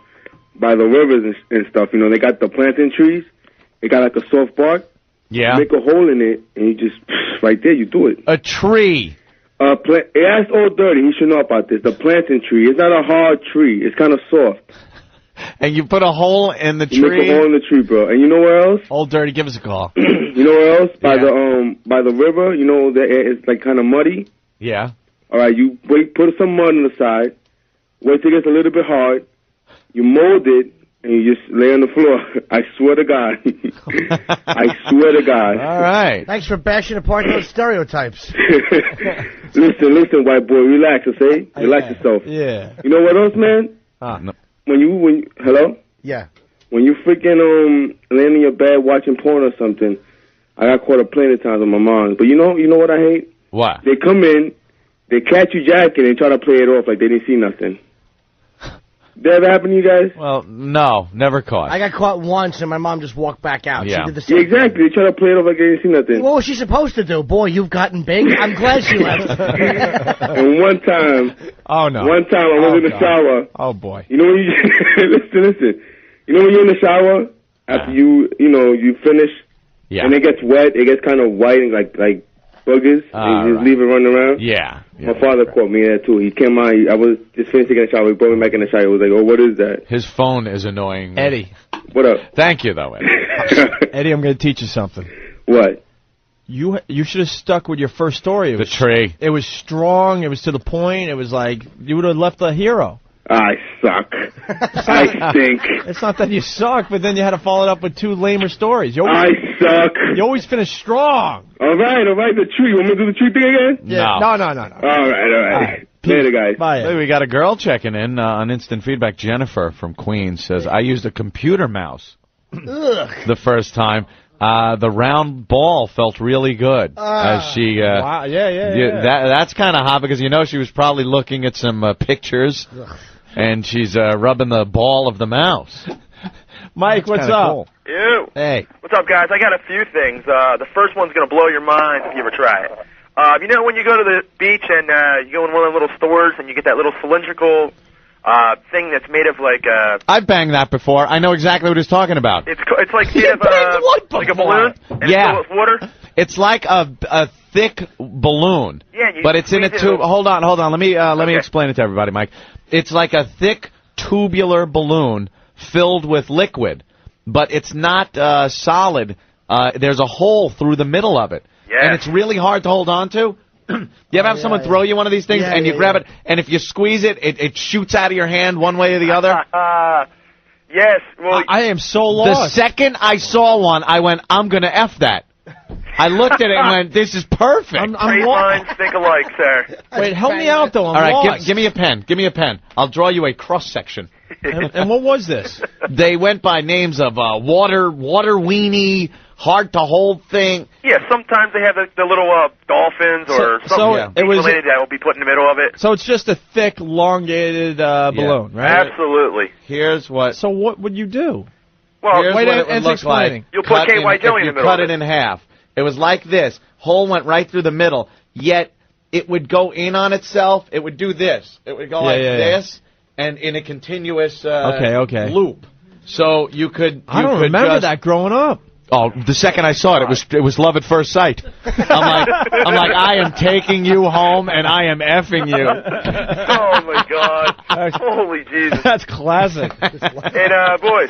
[SPEAKER 10] by the rivers and stuff, you know, they got the plantain trees. They got like a soft bark.
[SPEAKER 2] Yeah.
[SPEAKER 10] You make a hole in it, and you just, right there, you do it.
[SPEAKER 2] A tree.
[SPEAKER 10] Ask Old Dirty, he should know about this. The plantain tree, it's not a hard tree. It's kind of soft.
[SPEAKER 2] And you put a hole in the
[SPEAKER 10] You
[SPEAKER 2] tree?
[SPEAKER 10] make a hole in the tree, bro. And you know where else?
[SPEAKER 1] Old Dirty, give us a call.
[SPEAKER 10] You know where else? By the river, you know, it's like kind of muddy.
[SPEAKER 2] Yeah.
[SPEAKER 10] All right, you put some mud on the side, wait till it gets a little bit hard, you mold it, and you just lay on the floor. I swear to God. I swear to God.
[SPEAKER 2] All right.
[SPEAKER 3] Thanks for bashing apart those stereotypes.
[SPEAKER 10] Listen, white boy, relax, okay? Relax yourself.
[SPEAKER 1] Yeah.
[SPEAKER 10] You know what else, man?
[SPEAKER 2] No.
[SPEAKER 10] Hello?
[SPEAKER 3] Yeah.
[SPEAKER 10] When you freaking laying in your bed watching porn or something, I got caught up plenty of times with my mom. But you know what I hate?
[SPEAKER 2] What?
[SPEAKER 10] They come in, they catch you jacking and try to play it off like they didn't see nothing. That ever happen to you guys?
[SPEAKER 2] Well, no, never caught.
[SPEAKER 3] I got caught once, and my mom just walked back out.
[SPEAKER 2] Yeah.
[SPEAKER 3] She did the same
[SPEAKER 10] Exactly. They try to play it off like they didn't see nothing.
[SPEAKER 3] What was she supposed to do? Boy, you've gotten big. I'm glad she left.
[SPEAKER 10] And one time,
[SPEAKER 1] oh no,
[SPEAKER 10] I was in the shower.
[SPEAKER 1] Oh boy.
[SPEAKER 10] You know when you listen. You know when you're in the shower after you finish, and it gets wet, it gets kind of white and like boogers, and you just leave it running around.
[SPEAKER 2] Yeah.
[SPEAKER 10] My father caught me in that too. He came out. I was just finished taking a shower. He brought me back in the shower. He was like, "Oh, what is that?"
[SPEAKER 2] His phone is annoying.
[SPEAKER 1] Eddie.
[SPEAKER 10] What up?
[SPEAKER 2] Thank you, though, Eddie.
[SPEAKER 1] Eddie, I'm going to teach you something.
[SPEAKER 10] What?
[SPEAKER 1] You should have stuck with your first story.
[SPEAKER 2] The tree.
[SPEAKER 1] It was strong. It was to the point. It was like you would have left a hero.
[SPEAKER 10] I suck. I stink.
[SPEAKER 1] It's not that you suck, but then you had to follow it up with two lamer stories.
[SPEAKER 10] I suck.
[SPEAKER 1] You always finish strong.
[SPEAKER 10] All right. The tree. Want me to do the tree thing again?
[SPEAKER 1] Yeah. No.
[SPEAKER 10] All right. Later, guys.
[SPEAKER 1] Bye.
[SPEAKER 2] Hey, we got a girl checking in on instant feedback. Jennifer from Queens says, I used a computer mouse the first time. The round ball felt really good. As she,
[SPEAKER 1] wow. Yeah.
[SPEAKER 2] That's kind of hot because she was probably looking at some pictures, and she's rubbing the ball of the mouse.
[SPEAKER 1] Mike, what's up?
[SPEAKER 2] Cool.
[SPEAKER 11] Ew.
[SPEAKER 1] Hey.
[SPEAKER 11] What's up, guys? I got a few things. The first one's going to blow your mind if you ever try it. You know when you go to the beach and you go in one of the little stores and you get that little cylindrical thing that's made of like
[SPEAKER 2] I've banged that before. I know exactly what he's talking about.
[SPEAKER 11] It's like made of like a balloon and it's filled with water.
[SPEAKER 2] It's like a thick balloon.
[SPEAKER 11] Yeah,
[SPEAKER 2] but it's in a tube. Hold on. Let me explain it to everybody, Mike. It's like a thick tubular balloon filled with liquid, but it's not solid. There's a hole through the middle of it.
[SPEAKER 11] Yeah.
[SPEAKER 2] And it's really hard to hold on to. You ever have someone throw you one of these things and you grab it, and if you squeeze it, it shoots out of your hand one way or the other?
[SPEAKER 11] Yes. Well,
[SPEAKER 1] I am so lost.
[SPEAKER 2] The second I saw one, I went, I'm going to F that. I looked at it and went, "This is perfect."
[SPEAKER 11] Straight lines think alike, sir.
[SPEAKER 1] Wait, help me out though. I'm
[SPEAKER 2] All right,
[SPEAKER 1] lost.
[SPEAKER 2] give me a pen. Give me a pen. I'll draw you a cross section.
[SPEAKER 1] And what was this?
[SPEAKER 2] They went by names of water weenie, hard to hold thing.
[SPEAKER 11] Yeah, sometimes they have the little dolphins or something related that will be put in the middle of it.
[SPEAKER 1] So it's just a thick, elongated balloon, right?
[SPEAKER 11] Absolutely.
[SPEAKER 2] Here's what.
[SPEAKER 1] So what would you do?
[SPEAKER 11] Well,
[SPEAKER 2] Here's
[SPEAKER 1] wait,
[SPEAKER 2] what it would
[SPEAKER 1] it's
[SPEAKER 2] look
[SPEAKER 1] explaining.
[SPEAKER 2] like.
[SPEAKER 11] You'll put KY jelly in the middle
[SPEAKER 2] cut
[SPEAKER 11] of
[SPEAKER 2] it
[SPEAKER 11] it.
[SPEAKER 2] in half. It was like this. Hole went right through the middle, yet it would go in on itself. It would do this. It would go this, and in a continuous loop. So you could.
[SPEAKER 1] I don't remember that growing up.
[SPEAKER 2] Oh, the second I saw it, it was love at first sight. I'm like, I am taking you home and I am effing you.
[SPEAKER 11] Oh my God! Holy Jesus!
[SPEAKER 1] That's classic.
[SPEAKER 11] And boys,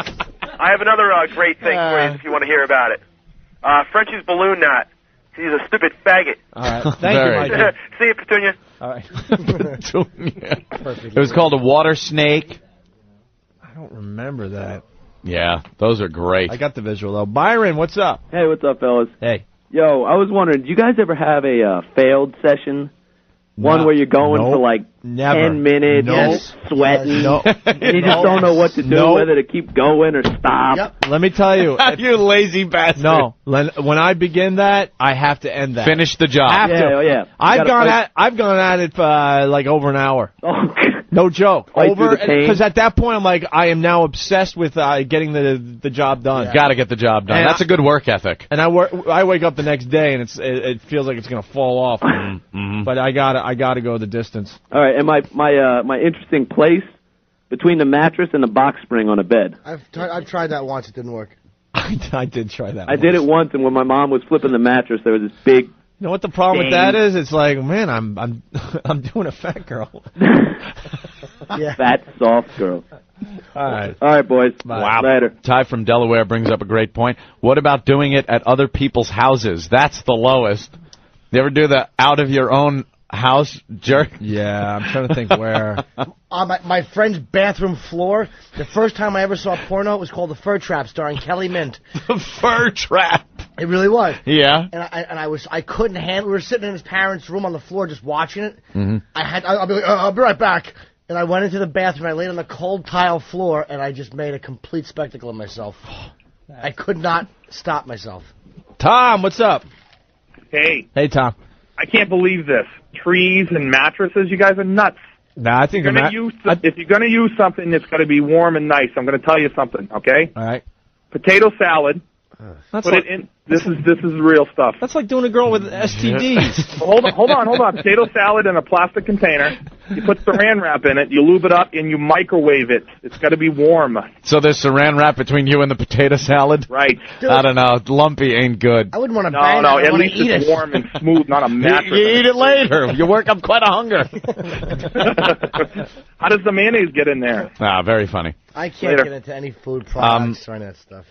[SPEAKER 11] I have another great thing for you if you want to hear about it. Frenchie's balloon knot. He's a stupid faggot.
[SPEAKER 1] All right, thank you, Mike.
[SPEAKER 11] See you, Petunia.
[SPEAKER 1] All right.
[SPEAKER 2] It was called a water snake.
[SPEAKER 1] I don't remember that.
[SPEAKER 2] Yeah, those are great.
[SPEAKER 1] I got the visual though. Byron, what's up?
[SPEAKER 12] Hey, what's up, fellas?
[SPEAKER 1] Hey.
[SPEAKER 12] Yo, I was wondering, do you guys ever have a failed session? One where you're going for like 10 minutes, sweating, and you just don't know what to do, whether to keep going or stop.
[SPEAKER 3] Yep.
[SPEAKER 1] Let me tell you.
[SPEAKER 2] You lazy bastard.
[SPEAKER 1] No, when I begin that, I have to end that.
[SPEAKER 2] Finish the job.
[SPEAKER 1] Have to.
[SPEAKER 12] Yeah.
[SPEAKER 1] I've gone at it for like over an hour.
[SPEAKER 12] Oh,
[SPEAKER 1] no joke. Over,
[SPEAKER 12] because
[SPEAKER 1] because at that point I'm like, I am now obsessed with getting the job done.
[SPEAKER 2] Got to get the job done.
[SPEAKER 1] And
[SPEAKER 2] that's a good work ethic.
[SPEAKER 1] And I wake up the next day and it feels like it's gonna fall off. But I gotta go the distance.
[SPEAKER 12] All right, and my interesting place between the mattress and the box spring on a bed.
[SPEAKER 3] I've tried that once. It didn't work.
[SPEAKER 1] I did try that.
[SPEAKER 12] I did it once, and when my mom was flipping the mattress, there was this big.
[SPEAKER 1] You know what the problem with that is? It's like, man, I'm doing a fat girl.
[SPEAKER 3] Yeah.
[SPEAKER 12] Fat soft girl.
[SPEAKER 1] All
[SPEAKER 12] right, boys.
[SPEAKER 1] Bye.
[SPEAKER 2] Wow.
[SPEAKER 12] Later.
[SPEAKER 2] Ty from Delaware brings up a great point. What about doing it at other people's houses? That's the lowest. You ever do the out of your own house jerk?
[SPEAKER 1] Yeah, I'm trying to think where.
[SPEAKER 3] On my friend's bathroom floor, the first time I ever saw porno, it was called The Fur Trap, starring Kelly Mint.
[SPEAKER 2] The Fur Trap.
[SPEAKER 3] It really was.
[SPEAKER 2] Yeah.
[SPEAKER 3] And I couldn't handle. We were sitting in his parents' room on the floor just watching it.
[SPEAKER 2] Mm-hmm.
[SPEAKER 3] I'll be right back. And I went into the bathroom. I laid on the cold tile floor, and I just made a complete spectacle of myself. I could not stop myself.
[SPEAKER 1] Tom, what's up?
[SPEAKER 13] Hey.
[SPEAKER 1] Hey, Tom.
[SPEAKER 13] I can't believe this. Trees and mattresses, you guys are nuts.
[SPEAKER 1] Nah, I think
[SPEAKER 13] if you're going to use something, it's going to be warm and nice. I'm going to tell you something, okay?
[SPEAKER 1] All right.
[SPEAKER 13] Potato salad.
[SPEAKER 1] That's
[SPEAKER 13] Put it in. This is real stuff.
[SPEAKER 1] That's like doing a girl with STDs.
[SPEAKER 13] Hold on. Potato salad in a plastic container. You put saran wrap in it. You lube it up and you microwave it. It's got to be warm.
[SPEAKER 2] So there's saran wrap between you and the potato salad?
[SPEAKER 13] Right.
[SPEAKER 2] I don't know. Lumpy ain't good.
[SPEAKER 3] I wouldn't want to bang it.
[SPEAKER 13] No. At least it's warm and smooth, not a mattress.
[SPEAKER 2] You eat it later. You work up quite a hunger.
[SPEAKER 13] How does the mayonnaise get in there?
[SPEAKER 2] Ah, very funny.
[SPEAKER 3] I can't get into any food products or any of that stuff.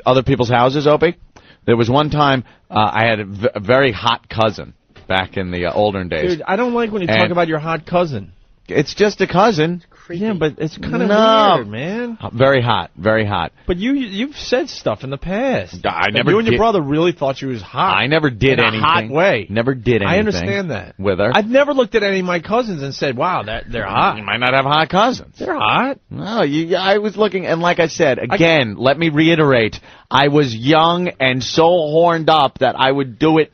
[SPEAKER 2] Other people's houses, Opie. There was one time I had a very hot cousin back in the olden days.
[SPEAKER 1] Dude, I don't like when you talk about your hot cousin.
[SPEAKER 2] It's just a cousin.
[SPEAKER 1] Yeah, but it's kind of weird, man.
[SPEAKER 2] Very hot, very hot.
[SPEAKER 1] But you've said stuff in the past.
[SPEAKER 2] I never.
[SPEAKER 1] You and your brother really thought she was hot.
[SPEAKER 2] I never did anything.
[SPEAKER 1] In a hot way.
[SPEAKER 2] Never did anything.
[SPEAKER 1] I understand that.
[SPEAKER 2] With her.
[SPEAKER 1] I've never looked at any of my cousins and said, "Wow, they're hot."
[SPEAKER 2] You might not have hot cousins.
[SPEAKER 1] They're hot.
[SPEAKER 2] No, I was looking, and like I said, again, let me reiterate, I was young and so horned up that I would do it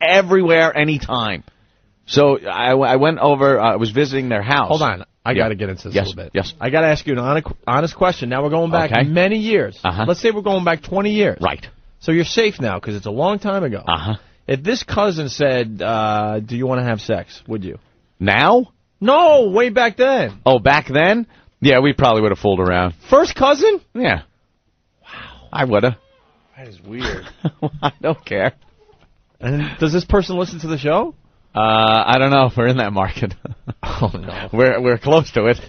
[SPEAKER 2] everywhere, anytime. So I went over, I was visiting their house.
[SPEAKER 1] Hold on. I got to get into this a little bit.
[SPEAKER 2] Yes.
[SPEAKER 1] I got to ask you an honest question. Now we're going back many years. Let's say we're going back 20 years.
[SPEAKER 2] Right.
[SPEAKER 1] So you're safe now because it's a long time ago. If this cousin said, do you want to have sex, would you?
[SPEAKER 2] Now?
[SPEAKER 1] No, way back then.
[SPEAKER 2] Oh, back then? Yeah, we probably would have fooled around.
[SPEAKER 1] First cousin?
[SPEAKER 2] Yeah. Wow. I would have.
[SPEAKER 1] That is weird.
[SPEAKER 2] I don't care.
[SPEAKER 1] And does this person listen to the show?
[SPEAKER 2] I don't know if we're in that market.
[SPEAKER 1] Oh, no.
[SPEAKER 2] We're close to it,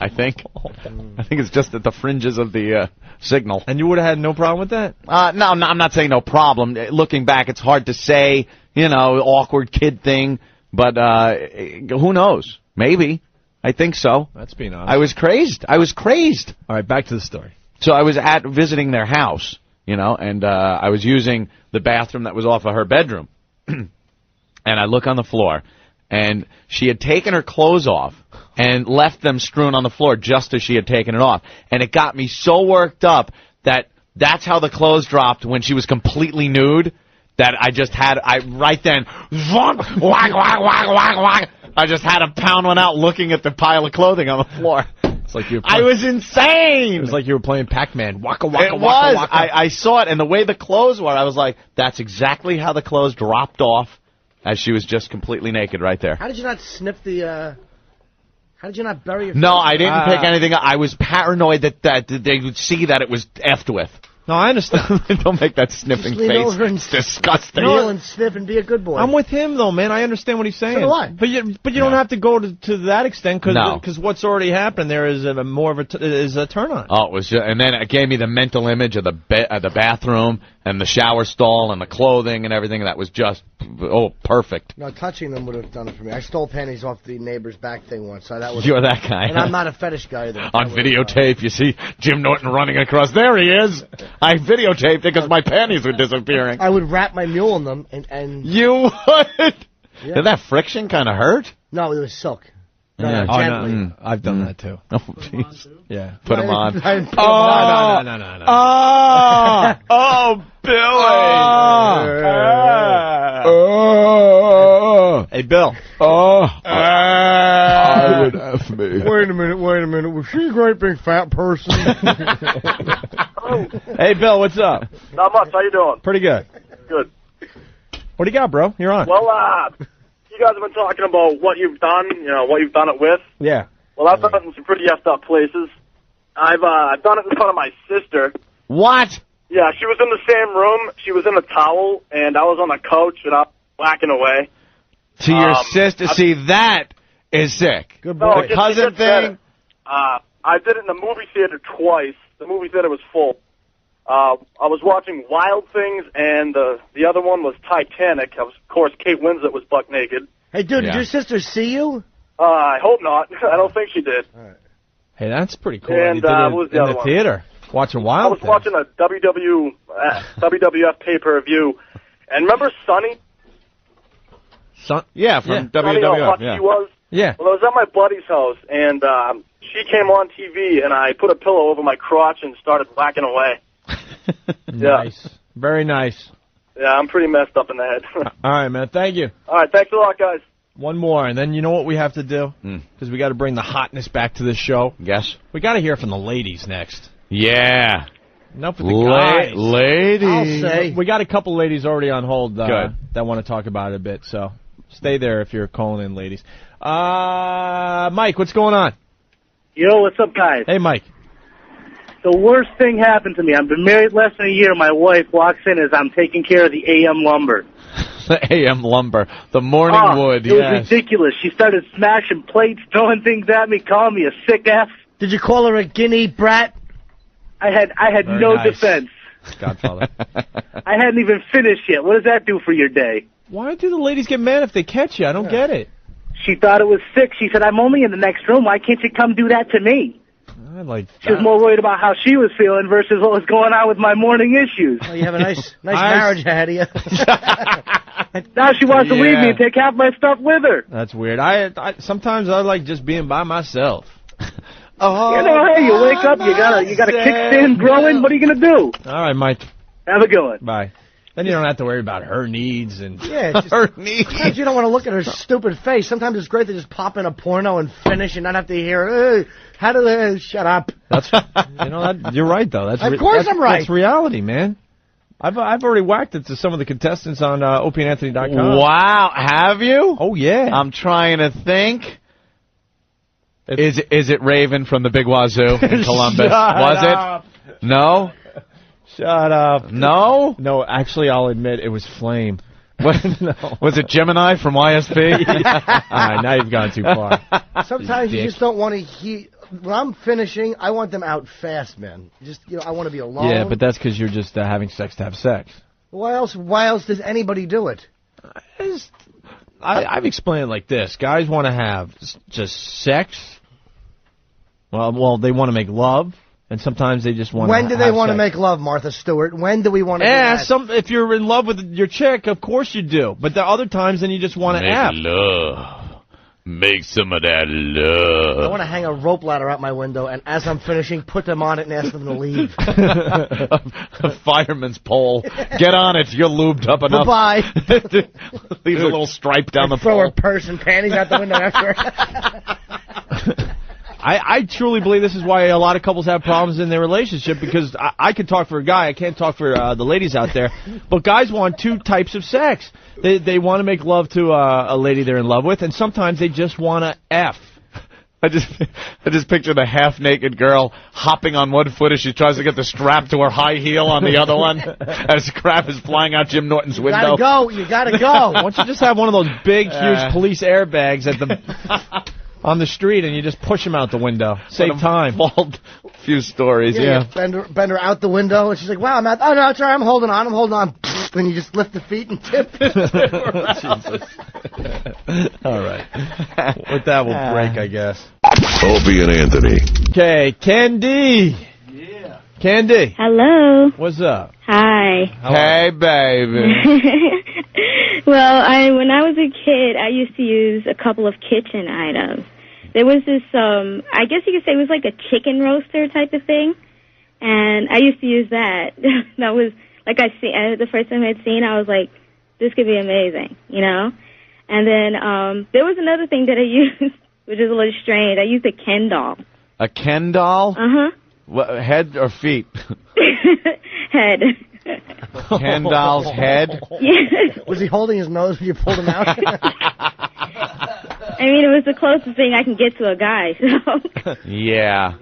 [SPEAKER 2] I think. I think it's just at the fringes of the signal.
[SPEAKER 1] And you would have had no problem with that?
[SPEAKER 2] No, I'm not saying no problem. Looking back, it's hard to say, awkward kid thing. But who knows? Maybe. I think so.
[SPEAKER 1] That's being honest.
[SPEAKER 2] I was crazed. All
[SPEAKER 1] right, back to the story.
[SPEAKER 2] So I was visiting their house. you know, and I was using the bathroom that was off of her bedroom. And I look on the floor, and she had taken her clothes off and left them strewn on the floor just as she had taken it off. And it got me so worked up that that's how the clothes dropped when she was completely nude, that I just had, right then, whack, whack, whack, whack, whack. I just had to pound one out looking at the pile of clothing on the floor.
[SPEAKER 1] It's like you.
[SPEAKER 2] I was insane.
[SPEAKER 1] It was like you were playing Pac-Man. Waka waka
[SPEAKER 2] it
[SPEAKER 1] waka
[SPEAKER 2] was.
[SPEAKER 1] waka.
[SPEAKER 2] I saw it, and the way the clothes were, I was like, that's exactly how the clothes dropped off, as she was just completely naked right there.
[SPEAKER 3] How did you not sniff the? How did you not bury your?
[SPEAKER 2] No, I didn't pick anything up. I was paranoid that they would see that it was effed with.
[SPEAKER 1] No, I understand.
[SPEAKER 2] Don't make that sniffing
[SPEAKER 3] Just lean
[SPEAKER 2] face.
[SPEAKER 3] over and
[SPEAKER 2] It's disgusting.
[SPEAKER 3] kneel and sniff and be a good boy.
[SPEAKER 1] I'm with him though, man. I understand what he's saying.
[SPEAKER 3] So do I.
[SPEAKER 1] But you don't have to go to that extent
[SPEAKER 2] No.
[SPEAKER 1] because what's already happened there is more of a turn on.
[SPEAKER 2] Oh, it was just, and then it gave me the mental image of the bathroom and the shower stall and the clothing and everything. That was just perfect.
[SPEAKER 3] No, touching them would have done it for me. I stole panties off the neighbor's back thing once. So that was.
[SPEAKER 2] You're that guy.
[SPEAKER 3] And I'm not a fetish guy either.
[SPEAKER 2] On videotape, you see Jim Norton running across. There he is. I videotaped it because my panties were disappearing.
[SPEAKER 3] I would wrap my mule in them and.
[SPEAKER 2] You would?
[SPEAKER 3] Yeah.
[SPEAKER 2] Did that friction kind of hurt?
[SPEAKER 3] No, it was silk. No,
[SPEAKER 2] Yeah.
[SPEAKER 3] gently.
[SPEAKER 1] I've done that too.
[SPEAKER 2] Oh, jeez.
[SPEAKER 1] Yeah.
[SPEAKER 2] Put them on.
[SPEAKER 3] I didn't put 'em
[SPEAKER 2] Oh,
[SPEAKER 1] No.
[SPEAKER 2] oh, Billy.
[SPEAKER 1] Hey, Bill.
[SPEAKER 6] I would F me.
[SPEAKER 3] Wait a minute. Was she a great big fat person?
[SPEAKER 1] Hey, Bill, what's up?
[SPEAKER 14] Not much. How you doing?
[SPEAKER 1] Pretty good.
[SPEAKER 14] Good.
[SPEAKER 1] What do you got, bro? You're on.
[SPEAKER 14] Well, you guys have been talking about what you've done, what you've done it with.
[SPEAKER 1] Yeah.
[SPEAKER 14] Well, I've done it in some pretty effed up places. I've done it in front of my sister.
[SPEAKER 2] What?
[SPEAKER 14] Yeah, she was in the same room. She was in a towel, and I was on the couch, and I was whacking away.
[SPEAKER 2] To your sister. See, that is sick.
[SPEAKER 3] Good
[SPEAKER 14] No,
[SPEAKER 3] boy.
[SPEAKER 14] it gets
[SPEAKER 2] cousin
[SPEAKER 14] better.
[SPEAKER 2] thing?
[SPEAKER 14] I did it in the movie theater twice. The movie theater was full. I was watching Wild Things, and the other one was Titanic. Of course, Kate Winslet was buck naked.
[SPEAKER 3] Hey, dude, did your sister see you?
[SPEAKER 14] I hope not. I don't think she did.
[SPEAKER 1] Hey, that's pretty cool.
[SPEAKER 14] And,
[SPEAKER 1] you did
[SPEAKER 14] what
[SPEAKER 1] it
[SPEAKER 14] was the
[SPEAKER 1] in
[SPEAKER 14] other
[SPEAKER 1] the
[SPEAKER 14] one?
[SPEAKER 1] theater. Watching
[SPEAKER 14] I
[SPEAKER 1] Wild
[SPEAKER 14] was
[SPEAKER 1] Things.
[SPEAKER 14] watching a WWF pay-per-view, and remember Sonny?
[SPEAKER 2] Yeah, from
[SPEAKER 14] Sonny, how
[SPEAKER 2] WWF.
[SPEAKER 14] lucky
[SPEAKER 2] Yeah.
[SPEAKER 14] he was?
[SPEAKER 1] Yeah.
[SPEAKER 14] Well, I was at my buddy's house, and she came on TV, and I put a pillow over my crotch and started whacking away.
[SPEAKER 1] Nice. Very nice.
[SPEAKER 14] Yeah, I'm pretty messed up in the head.
[SPEAKER 1] All right, man. Thank you.
[SPEAKER 14] All right, thanks a lot, guys.
[SPEAKER 1] One more, and then you know what we have to do? Because we got to bring the hotness back to this show.
[SPEAKER 2] Yes.
[SPEAKER 1] We got to hear from the ladies next.
[SPEAKER 2] Yeah.
[SPEAKER 1] Enough with the guys.
[SPEAKER 2] Ladies.
[SPEAKER 3] I'll say.
[SPEAKER 1] We got a couple ladies already on hold
[SPEAKER 2] Good.
[SPEAKER 1] that want to talk about it a bit, so stay there if you're calling in, ladies. Mike, what's going on?
[SPEAKER 15] Yo, what's up, guys?
[SPEAKER 1] Hey, Mike.
[SPEAKER 15] The worst thing happened to me. I've been married less than a year. My wife walks in as I'm taking care of the AM lumber.
[SPEAKER 2] The AM lumber. The morning wood,
[SPEAKER 15] It was ridiculous. She started smashing plates, throwing things at me, calling me a sick F.
[SPEAKER 3] Did you call her a guinea brat?
[SPEAKER 15] I had
[SPEAKER 1] Very
[SPEAKER 15] no
[SPEAKER 1] nice.
[SPEAKER 15] defense.
[SPEAKER 1] Godfather.
[SPEAKER 15] I hadn't even finished yet. What does that do for your day?
[SPEAKER 1] Why do the ladies get mad if they catch you? I don't get it.
[SPEAKER 15] She thought it was sick. She said, I'm only in the next room. Why can't you come do that to me?
[SPEAKER 1] I like
[SPEAKER 15] She was more worried about how she was feeling versus what was going on with my morning issues.
[SPEAKER 3] Well, you have a nice marriage ahead of you.
[SPEAKER 15] Now she wants to leave me
[SPEAKER 1] Yeah.
[SPEAKER 15] and take half my stuff with her.
[SPEAKER 1] That's weird. I sometimes I like just being by myself.
[SPEAKER 15] Hey, you wake up, you got a kickstand growing. What are you gonna do?
[SPEAKER 1] All right, Mike.
[SPEAKER 15] Have a good one.
[SPEAKER 1] Bye. Then you don't have to worry about her needs and
[SPEAKER 3] Yeah, it's just,
[SPEAKER 1] her needs.
[SPEAKER 3] sometimes you don't want to look at her stupid face. Sometimes it's great to just pop in a porno and finish and not have to hear, how do they, shut up.
[SPEAKER 1] That's you're right though. That's
[SPEAKER 3] Of course I'm right.
[SPEAKER 1] That's reality, man. I've already whacked it to some of the contestants on OpieandAnthony.com.
[SPEAKER 2] Wow, have you?
[SPEAKER 1] Oh yeah.
[SPEAKER 2] I'm trying to think. Is it Raven from the Big Wazoo in Columbus? Was
[SPEAKER 1] up.
[SPEAKER 2] it? No?
[SPEAKER 1] Shut up.
[SPEAKER 2] No?
[SPEAKER 1] No, actually, I'll admit it was Flame. No.
[SPEAKER 2] Was it Gemini from YSP?
[SPEAKER 1] All right, now you've gone too far.
[SPEAKER 3] Sometimes you
[SPEAKER 1] Dick.
[SPEAKER 3] just don't want to hear. When I'm finishing, I want them out fast, man. Just, I want to be alone.
[SPEAKER 1] Yeah, but that's because you're just having sex to have sex.
[SPEAKER 3] Why else does anybody do it?
[SPEAKER 1] I've explained it like this. Guys want to have just sex. Well, they want to make love, And sometimes they just want.
[SPEAKER 3] When do they want to make love, Martha Stewart? When do we want to?
[SPEAKER 1] Yeah, if you're in love with your chick, of course you do. But there are other times, then you just want to F.
[SPEAKER 2] Love. Make some of that love.
[SPEAKER 3] I want to hang a rope ladder out my window, and as I'm finishing, put them on it and ask them to leave.
[SPEAKER 2] A fireman's pole. Get on it. You're lubed up enough.
[SPEAKER 3] Bye.
[SPEAKER 2] Leave a little stripe down the pole.
[SPEAKER 3] Throw her purse and panties out the window after her.
[SPEAKER 1] I truly believe this is why a lot of couples have problems in their relationship, because I can talk for a guy, I can't talk for the ladies out there, but guys want two types of sex. They want to make love to a lady they're in love with, and sometimes they just want to F.
[SPEAKER 2] I just picture the half-naked girl hopping on one foot as she tries to get the strap to her high heel on the other one as crap is flying out Jim Norton's window.
[SPEAKER 3] You gotta go.
[SPEAKER 1] Why don't you just have one of those big, huge police airbags at the on the street, and you just push them out the window. Save time.
[SPEAKER 2] Bald few stories, yeah.
[SPEAKER 3] Bend her out the window, and she's like, wow, I'm out. Oh, no, it's all right. I'm holding on. Then you just lift the feet and tip.
[SPEAKER 1] Jesus. All right. With that, we'll break, I guess.
[SPEAKER 6] Opie and Anthony.
[SPEAKER 1] Okay, Candy. Yeah. Candy.
[SPEAKER 16] Hello.
[SPEAKER 1] What's up?
[SPEAKER 16] Hi.
[SPEAKER 2] Hey, baby.
[SPEAKER 16] Well, when I was a kid, I used to use a couple of kitchen items. There was this, I guess you could say it was like a chicken roaster type of thing, and I used to use that. That was, like the first time I'd seen, I was like, this could be amazing, you know? And then there was another thing that I used, which is a little strange. I used a Ken doll.
[SPEAKER 2] A Ken doll?
[SPEAKER 16] Uh-huh.
[SPEAKER 2] Head or feet?
[SPEAKER 16] Head.
[SPEAKER 2] Ken doll's head?
[SPEAKER 16] Yeah.
[SPEAKER 3] Was he holding his nose when you pulled him out?
[SPEAKER 16] I mean, it was the closest thing I can get to a guy, so.
[SPEAKER 2] Yeah.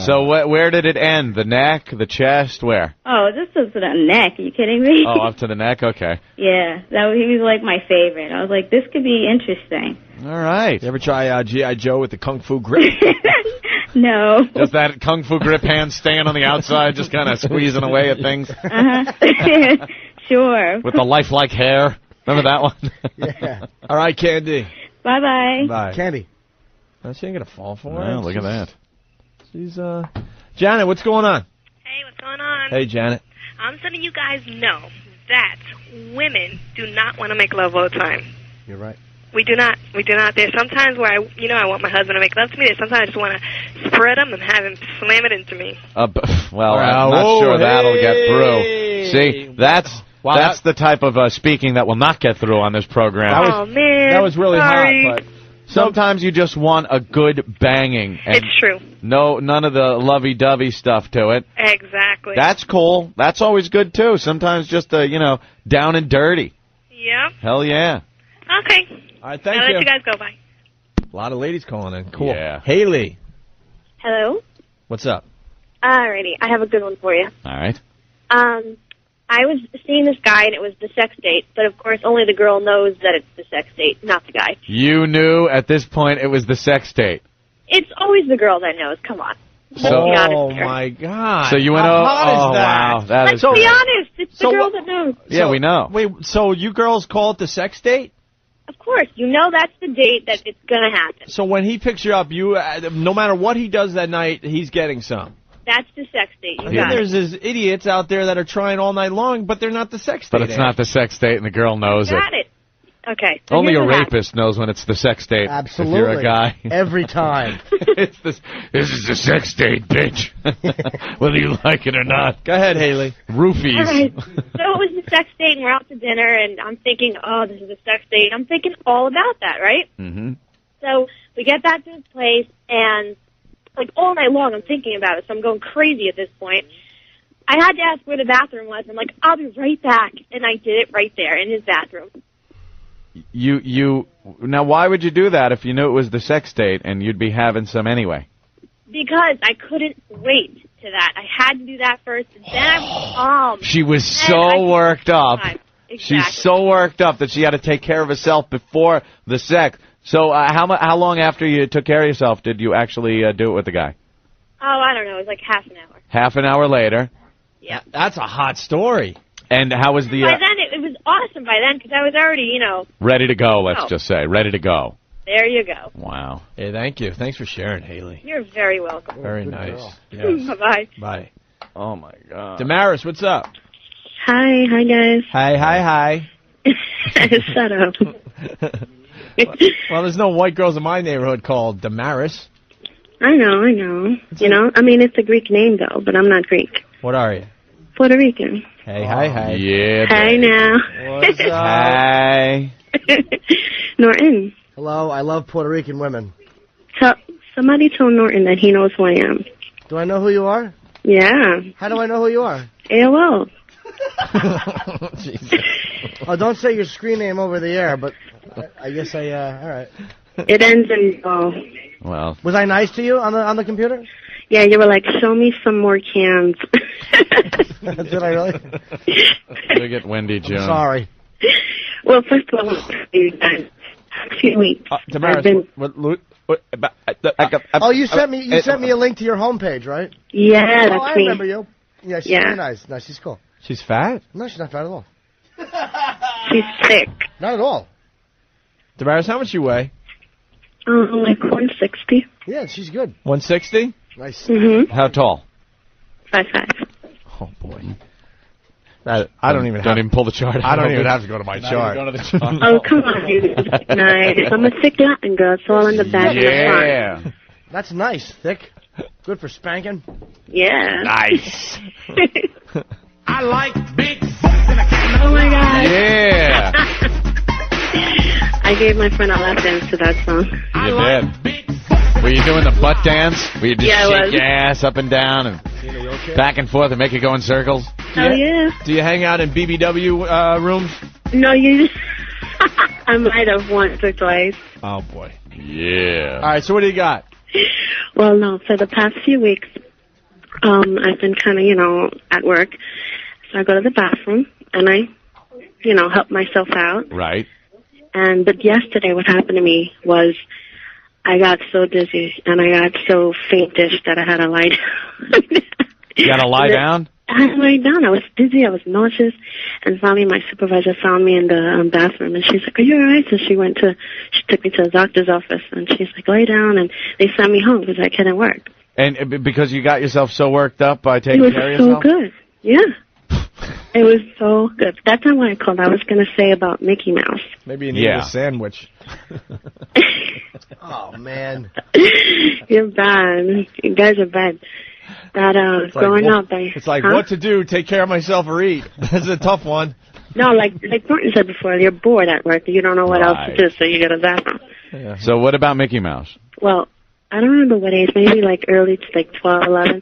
[SPEAKER 2] So where did it end? The neck? The chest? Where?
[SPEAKER 16] Oh, this was to the neck. Are you kidding me?
[SPEAKER 2] Oh, up to the neck? Okay.
[SPEAKER 16] Yeah. He was like my favorite. I was like, this could be interesting.
[SPEAKER 2] All right.
[SPEAKER 1] You ever try G.I. Joe with the Kung Fu grip?
[SPEAKER 16] No.
[SPEAKER 2] Just that Kung Fu grip hand staying on the outside, just kind of squeezing away at things?
[SPEAKER 16] Uh-huh. Sure.
[SPEAKER 2] With the lifelike hair. Remember that one?
[SPEAKER 3] Yeah.
[SPEAKER 1] All right, Candy.
[SPEAKER 16] Bye-bye.
[SPEAKER 1] Bye.
[SPEAKER 3] Candy.
[SPEAKER 1] She ain't going to fall for
[SPEAKER 2] Wow,
[SPEAKER 1] it.
[SPEAKER 2] look at that.
[SPEAKER 1] She's, Janet, what's going on?
[SPEAKER 17] Hey, what's going on?
[SPEAKER 1] Hey, Janet.
[SPEAKER 17] I'm letting you guys know that women do not want to make love all the time.
[SPEAKER 3] You're right.
[SPEAKER 17] We do not. There's sometimes where I want my husband to make love to me. There's sometimes I just want to spread him and have him slam it into me.
[SPEAKER 2] Well, I'm not sure that'll get through. See, that's the type of speaking that will not get through on this program.
[SPEAKER 17] Man.
[SPEAKER 1] That was really
[SPEAKER 17] sorry.
[SPEAKER 1] hot, but
[SPEAKER 2] sometimes you just want a good banging. And
[SPEAKER 17] it's true.
[SPEAKER 2] None of the lovey-dovey stuff to it.
[SPEAKER 17] Exactly.
[SPEAKER 2] That's cool. That's always good, too. Sometimes just, down and dirty.
[SPEAKER 17] Yep.
[SPEAKER 2] Hell yeah.
[SPEAKER 17] Okay.
[SPEAKER 1] All right, thank
[SPEAKER 17] I'll
[SPEAKER 1] you.
[SPEAKER 17] let you guys go. Bye.
[SPEAKER 1] A lot of ladies calling in. Cool.
[SPEAKER 2] Yeah.
[SPEAKER 1] Haley.
[SPEAKER 18] Hello.
[SPEAKER 1] What's up?
[SPEAKER 18] Alrighty, I have a good one for you.
[SPEAKER 2] All right.
[SPEAKER 18] I was seeing this guy, and it was the sex date, but of course only the girl knows that it's the sex date, not the guy.
[SPEAKER 2] You knew at this point it was the sex date.
[SPEAKER 18] It's always the girl that knows, come on. Let's be
[SPEAKER 1] Oh,
[SPEAKER 18] honest here.
[SPEAKER 1] my God.
[SPEAKER 2] So you went,
[SPEAKER 1] How hot is that?
[SPEAKER 2] wow. That
[SPEAKER 18] Let's
[SPEAKER 2] is
[SPEAKER 18] be
[SPEAKER 2] great.
[SPEAKER 18] honest, it's the girl that knows.
[SPEAKER 2] Yeah, we know.
[SPEAKER 1] Wait, so you girls call it the sex date?
[SPEAKER 18] Of course, you know that's the date that it's going to happen.
[SPEAKER 1] So when he picks you up, you no matter what he does that night, he's getting some.
[SPEAKER 18] That's the sex date. You
[SPEAKER 1] And
[SPEAKER 18] got
[SPEAKER 1] then
[SPEAKER 18] it.
[SPEAKER 1] there's these idiots out there that are trying all night long, but they're not the sex date.
[SPEAKER 2] But it's not the sex date, and the girl knows it.
[SPEAKER 18] Got it. Okay. So
[SPEAKER 2] Only a
[SPEAKER 18] here's what happened.
[SPEAKER 2] rapist knows when it's the sex date.
[SPEAKER 3] Absolutely.
[SPEAKER 2] If you're a guy.
[SPEAKER 3] Every time.
[SPEAKER 2] This is the sex date, bitch. Whether you like it or not.
[SPEAKER 1] Go ahead, Haley.
[SPEAKER 2] Roofies.
[SPEAKER 18] All right. So it was the sex date, and we're out to dinner, and I'm thinking, oh, this is a sex date. I'm thinking all about that, right?
[SPEAKER 2] Mm-hmm.
[SPEAKER 18] So we get back to his place, and like all night long I'm thinking about it, so I'm going crazy at this point. I had to ask where the bathroom was. I'm like, I'll be right back. And I did it right there in his bathroom.
[SPEAKER 2] Now, why would you do that if you knew it was the sex date and you'd be having some anyway?
[SPEAKER 18] Because I couldn't wait to that. I had to do that first, and then I was calm.
[SPEAKER 2] She was so worked up.
[SPEAKER 18] Exactly.
[SPEAKER 2] She's so worked up that she had to take care of herself before the sex. So how long after you took care of yourself did you actually do it with the guy?
[SPEAKER 18] Oh, I don't know. It was like half an hour.
[SPEAKER 2] Half an hour later.
[SPEAKER 18] Yeah.
[SPEAKER 1] That's a hot story.
[SPEAKER 2] And how was the...
[SPEAKER 18] By then, it was awesome by then, because I was already,
[SPEAKER 2] ready to go, let's
[SPEAKER 18] Oh.
[SPEAKER 2] just say. Ready to go.
[SPEAKER 18] There you go.
[SPEAKER 2] Wow.
[SPEAKER 1] Hey, thank you. Thanks for sharing, Haley.
[SPEAKER 18] You're very welcome.
[SPEAKER 1] Very nice. Yes.
[SPEAKER 18] Bye-bye.
[SPEAKER 1] Bye.
[SPEAKER 2] Oh, my God.
[SPEAKER 1] Damaris, what's up?
[SPEAKER 19] Hi guys.
[SPEAKER 1] Hi.
[SPEAKER 19] Shut up.
[SPEAKER 1] Well, there's no white girls in my neighborhood called Damaris.
[SPEAKER 19] I know. You know, I mean, it's a Greek name though, but I'm not Greek.
[SPEAKER 1] What are you?
[SPEAKER 19] Puerto Rican.
[SPEAKER 1] Hey, hi.
[SPEAKER 2] Yeah.
[SPEAKER 19] Hi now.
[SPEAKER 1] What's up?
[SPEAKER 2] Hi.
[SPEAKER 19] Norton.
[SPEAKER 3] Hello, I love Puerto Rican women.
[SPEAKER 19] Somebody told Norton that he knows who I am.
[SPEAKER 3] Do I know who you are?
[SPEAKER 19] Yeah.
[SPEAKER 3] How do I know who you are?
[SPEAKER 19] AOL.
[SPEAKER 3] Oh, don't say your screen name over the air, but I guess all right.
[SPEAKER 19] It ends in O.
[SPEAKER 2] Well.
[SPEAKER 3] Was I nice to you on the computer?
[SPEAKER 19] Yeah, you were like, show me some more cans.
[SPEAKER 3] Did I really?
[SPEAKER 2] Look at Wendy Jones.
[SPEAKER 3] I'm sorry.
[SPEAKER 19] Well, first of all, a few weeks.
[SPEAKER 1] Damaris,
[SPEAKER 3] you sent me a link to your homepage, right?
[SPEAKER 19] Yeah, that's
[SPEAKER 3] I
[SPEAKER 19] me.
[SPEAKER 3] remember you. Yeah, she's very nice. No, she's cool.
[SPEAKER 1] She's fat?
[SPEAKER 3] No, she's not fat at all.
[SPEAKER 19] She's sick.
[SPEAKER 3] Not at all.
[SPEAKER 1] Damaris, how much you weigh?
[SPEAKER 19] Like 160.
[SPEAKER 3] Yeah, she's good.
[SPEAKER 1] 160?
[SPEAKER 3] Nice.
[SPEAKER 19] Mm-hmm.
[SPEAKER 2] How tall?
[SPEAKER 19] 5'5".
[SPEAKER 1] Oh, boy. I don't even
[SPEAKER 2] pull the chart.
[SPEAKER 1] I don't even have to go to my chart.
[SPEAKER 19] Oh, come on, dude. Nice. I'm a thick Latin girl. It's all in the back and the front.
[SPEAKER 2] Yeah.
[SPEAKER 3] That's nice. Thick. Good for spanking.
[SPEAKER 19] Yeah.
[SPEAKER 2] Nice.
[SPEAKER 20] I like big butts in a can.
[SPEAKER 19] Oh, my God.
[SPEAKER 2] Yeah.
[SPEAKER 19] I gave my friend a lap dance to that song.
[SPEAKER 2] You did. Were you doing the butt dance? Were you just shake your ass up and down and back and forth and make it go in circles?
[SPEAKER 19] Hell yeah.
[SPEAKER 1] Do you hang out in BBW rooms?
[SPEAKER 19] No, I might have once or twice.
[SPEAKER 1] Oh, boy.
[SPEAKER 2] Yeah.
[SPEAKER 1] All right, so what do you got?
[SPEAKER 19] Well, no, for the past few weeks, I've been kind of, at work. So I go to the bathroom, and I, help myself out.
[SPEAKER 2] Right.
[SPEAKER 19] But yesterday what happened to me was I got so dizzy, and I got so faintish that I had to lie down.
[SPEAKER 2] You got to lie down?
[SPEAKER 19] I had to lie down. I was dizzy. I was nauseous. And finally my supervisor found me in the bathroom, and she's like, are you all right? So she took me to the doctor's office, and she's like, lay down, and they sent me home because I couldn't work.
[SPEAKER 2] And because you got yourself so worked up by taking care of yourself?
[SPEAKER 19] It was so good. Yeah. It was so good. That's not what I called. I was going to say about Mickey Mouse.
[SPEAKER 1] Maybe you need a sandwich.
[SPEAKER 3] Oh, man.
[SPEAKER 19] You're bad. You guys are bad. That, growing up,
[SPEAKER 1] it's like, what to do, take care of myself or eat. That's a tough one.
[SPEAKER 19] No, like Thornton said before, you're bored at work. You don't know what else to do, so you go to the bathroom.
[SPEAKER 1] Yeah.
[SPEAKER 2] So what about Mickey Mouse?
[SPEAKER 19] Well, I don't remember what age, maybe like early to like 12, 11.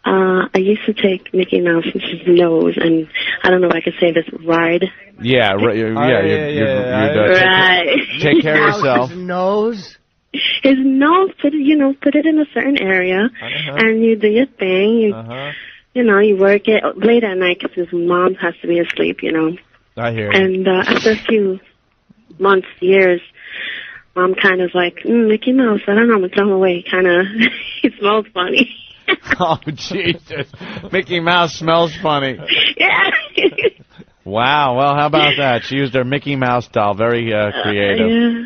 [SPEAKER 19] I used to take Mickey Mouse into his nose, and I don't know if I could say this, ride.
[SPEAKER 2] Yeah, right. Take care of yourself.
[SPEAKER 3] His nose.
[SPEAKER 19] His nose, put it in a certain area, and you do your thing. You work it late at night because his mom has to be asleep,
[SPEAKER 1] I hear you.
[SPEAKER 19] And after a few months, years, Mom kind of like, Mickey Mouse, I don't know, I'm going to throw him away. He smells funny.
[SPEAKER 2] Oh, Jesus. Mickey Mouse smells funny.
[SPEAKER 19] Yeah.
[SPEAKER 2] Wow. Well, how about that? She used her Mickey Mouse doll. Very creative.
[SPEAKER 19] Yeah.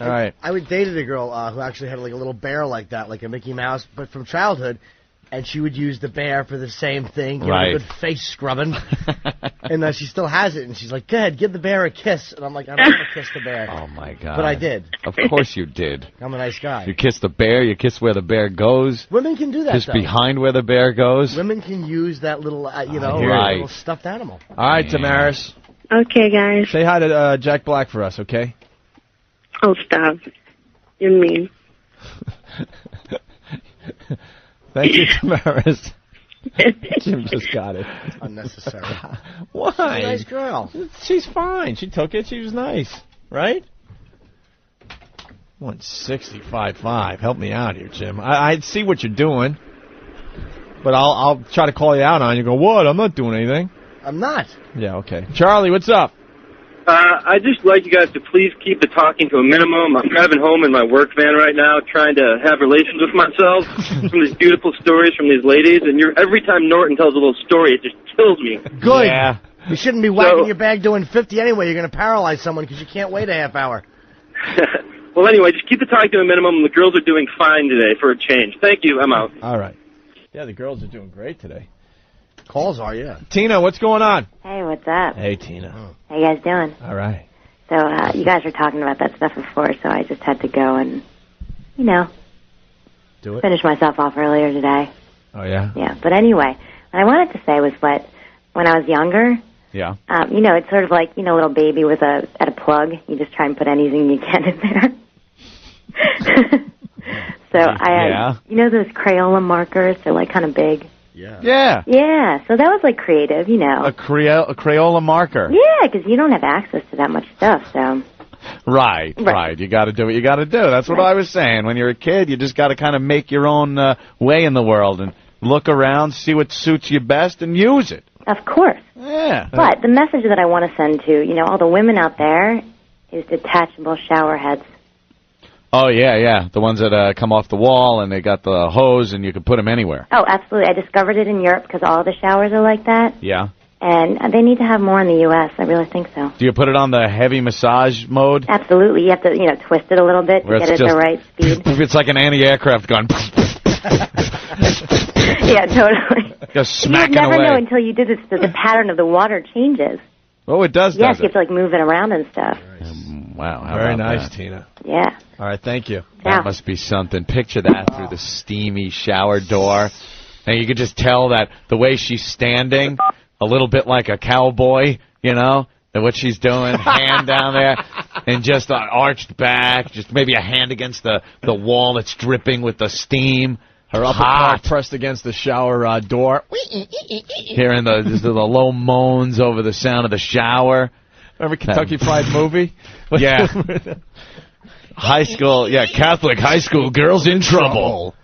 [SPEAKER 2] All right.
[SPEAKER 3] I dated a girl who actually had like a little bear like that, like a Mickey Mouse, but from childhood, and she would use the bear for the same thing, give it a good face scrubbing, and she still has it, and she's like, go ahead, give the bear a kiss, and I'm like, I don't want to kiss the bear.
[SPEAKER 2] Oh, my God.
[SPEAKER 3] But I did.
[SPEAKER 2] Of course you did.
[SPEAKER 3] I'm a nice guy.
[SPEAKER 2] You kiss the bear, you kiss where the bear goes.
[SPEAKER 3] Women can do that,
[SPEAKER 2] Just
[SPEAKER 3] though.
[SPEAKER 2] behind where the bear goes.
[SPEAKER 3] Women can use that little,
[SPEAKER 2] right.
[SPEAKER 3] little stuffed animal.
[SPEAKER 1] All right, Damaris.
[SPEAKER 19] Okay, guys.
[SPEAKER 1] Say hi to Jack Black for us, okay?
[SPEAKER 19] Oh, stop. You're mean.
[SPEAKER 1] Thank you, Damaris. Jim just got it.
[SPEAKER 3] Unnecessary.
[SPEAKER 1] Why?
[SPEAKER 3] She's a nice girl.
[SPEAKER 1] She's fine. She took it. She was nice. Right? 165.5. Help me out here, Jim. I see what you're doing, but I'll try to call you out on it. You go, what? I'm not doing anything.
[SPEAKER 3] I'm not.
[SPEAKER 1] Yeah, okay. Charlie, what's up?
[SPEAKER 21] I'd just like you guys to please keep the talking to a minimum. I'm driving home in my work van right now trying to have relations with myself from these beautiful stories from these ladies, and every time Norton tells a little story, it just kills me.
[SPEAKER 3] Good.
[SPEAKER 1] Yeah.
[SPEAKER 3] You shouldn't be whacking your bag doing 50 anyway. You're going to paralyze someone because you can't wait a half hour.
[SPEAKER 21] Well, anyway, just keep the talking to a minimum. The girls are doing fine today for a change. Thank you. I'm out.
[SPEAKER 1] All right. Yeah, the girls are doing great today.
[SPEAKER 3] Calls are, yeah.
[SPEAKER 1] Tina, what's going on?
[SPEAKER 4] Hey, what's up?
[SPEAKER 1] Hey, Tina.
[SPEAKER 4] How you guys doing?
[SPEAKER 1] All right.
[SPEAKER 4] So, you guys were talking about that stuff before, so I just had to go and,
[SPEAKER 1] Do it.
[SPEAKER 4] finish myself off earlier today.
[SPEAKER 1] Oh, yeah?
[SPEAKER 4] Yeah, but anyway, what I wanted to say was when I was younger,
[SPEAKER 2] Yeah.
[SPEAKER 4] it's sort of like, a little baby at a plug. You just try and put anything you can in there. So I had, those Crayola markers? They're like kind of big.
[SPEAKER 3] Yeah.
[SPEAKER 2] Yeah.
[SPEAKER 4] Yeah, so that was like creative,
[SPEAKER 2] A Crayola marker.
[SPEAKER 4] Yeah, because you don't have access to that much stuff, so.
[SPEAKER 2] Right. You got to do what you got to do. That's what I was saying. When you're a kid, you just got to kind of make your own way in the world and look around, see what suits you best, and use it.
[SPEAKER 4] Of course.
[SPEAKER 2] Yeah.
[SPEAKER 4] But the message that I want to send to, all the women out there is detachable shower heads.
[SPEAKER 2] Oh, yeah. The ones that come off the wall, and they got the hose, and you can put them anywhere.
[SPEAKER 4] Oh, absolutely. I discovered it in Europe because all the showers are like that.
[SPEAKER 2] Yeah.
[SPEAKER 4] And they need to have more in the U.S. I really think so.
[SPEAKER 2] Do you put it on the heavy massage mode?
[SPEAKER 4] Absolutely. You have to, twist it a little bit to get it the right speed.
[SPEAKER 2] It's like an anti-aircraft gun.
[SPEAKER 4] Yeah, totally.
[SPEAKER 2] Just smacking
[SPEAKER 4] away. You never
[SPEAKER 2] away.
[SPEAKER 4] know until you do this. The pattern of the water changes.
[SPEAKER 2] Oh, it does.
[SPEAKER 4] Yes, you have to move it around and stuff.
[SPEAKER 2] Wow, how
[SPEAKER 1] Very
[SPEAKER 2] about
[SPEAKER 1] nice,
[SPEAKER 2] that?
[SPEAKER 1] Tina.
[SPEAKER 4] Yeah.
[SPEAKER 1] All right, thank you.
[SPEAKER 2] That must be something. Picture that through the steamy shower door. And you could just tell that the way she's standing, a little bit like a cowboy, and what she's doing, hand down there, and just arched back, just maybe a hand against the wall that's dripping with the steam.
[SPEAKER 1] Her upper part pressed against the shower door.
[SPEAKER 2] Hearing the low moans over the sound of the shower.
[SPEAKER 1] Remember Kentucky Fried Movie?
[SPEAKER 2] Yeah. High school, Catholic high school girls in trouble.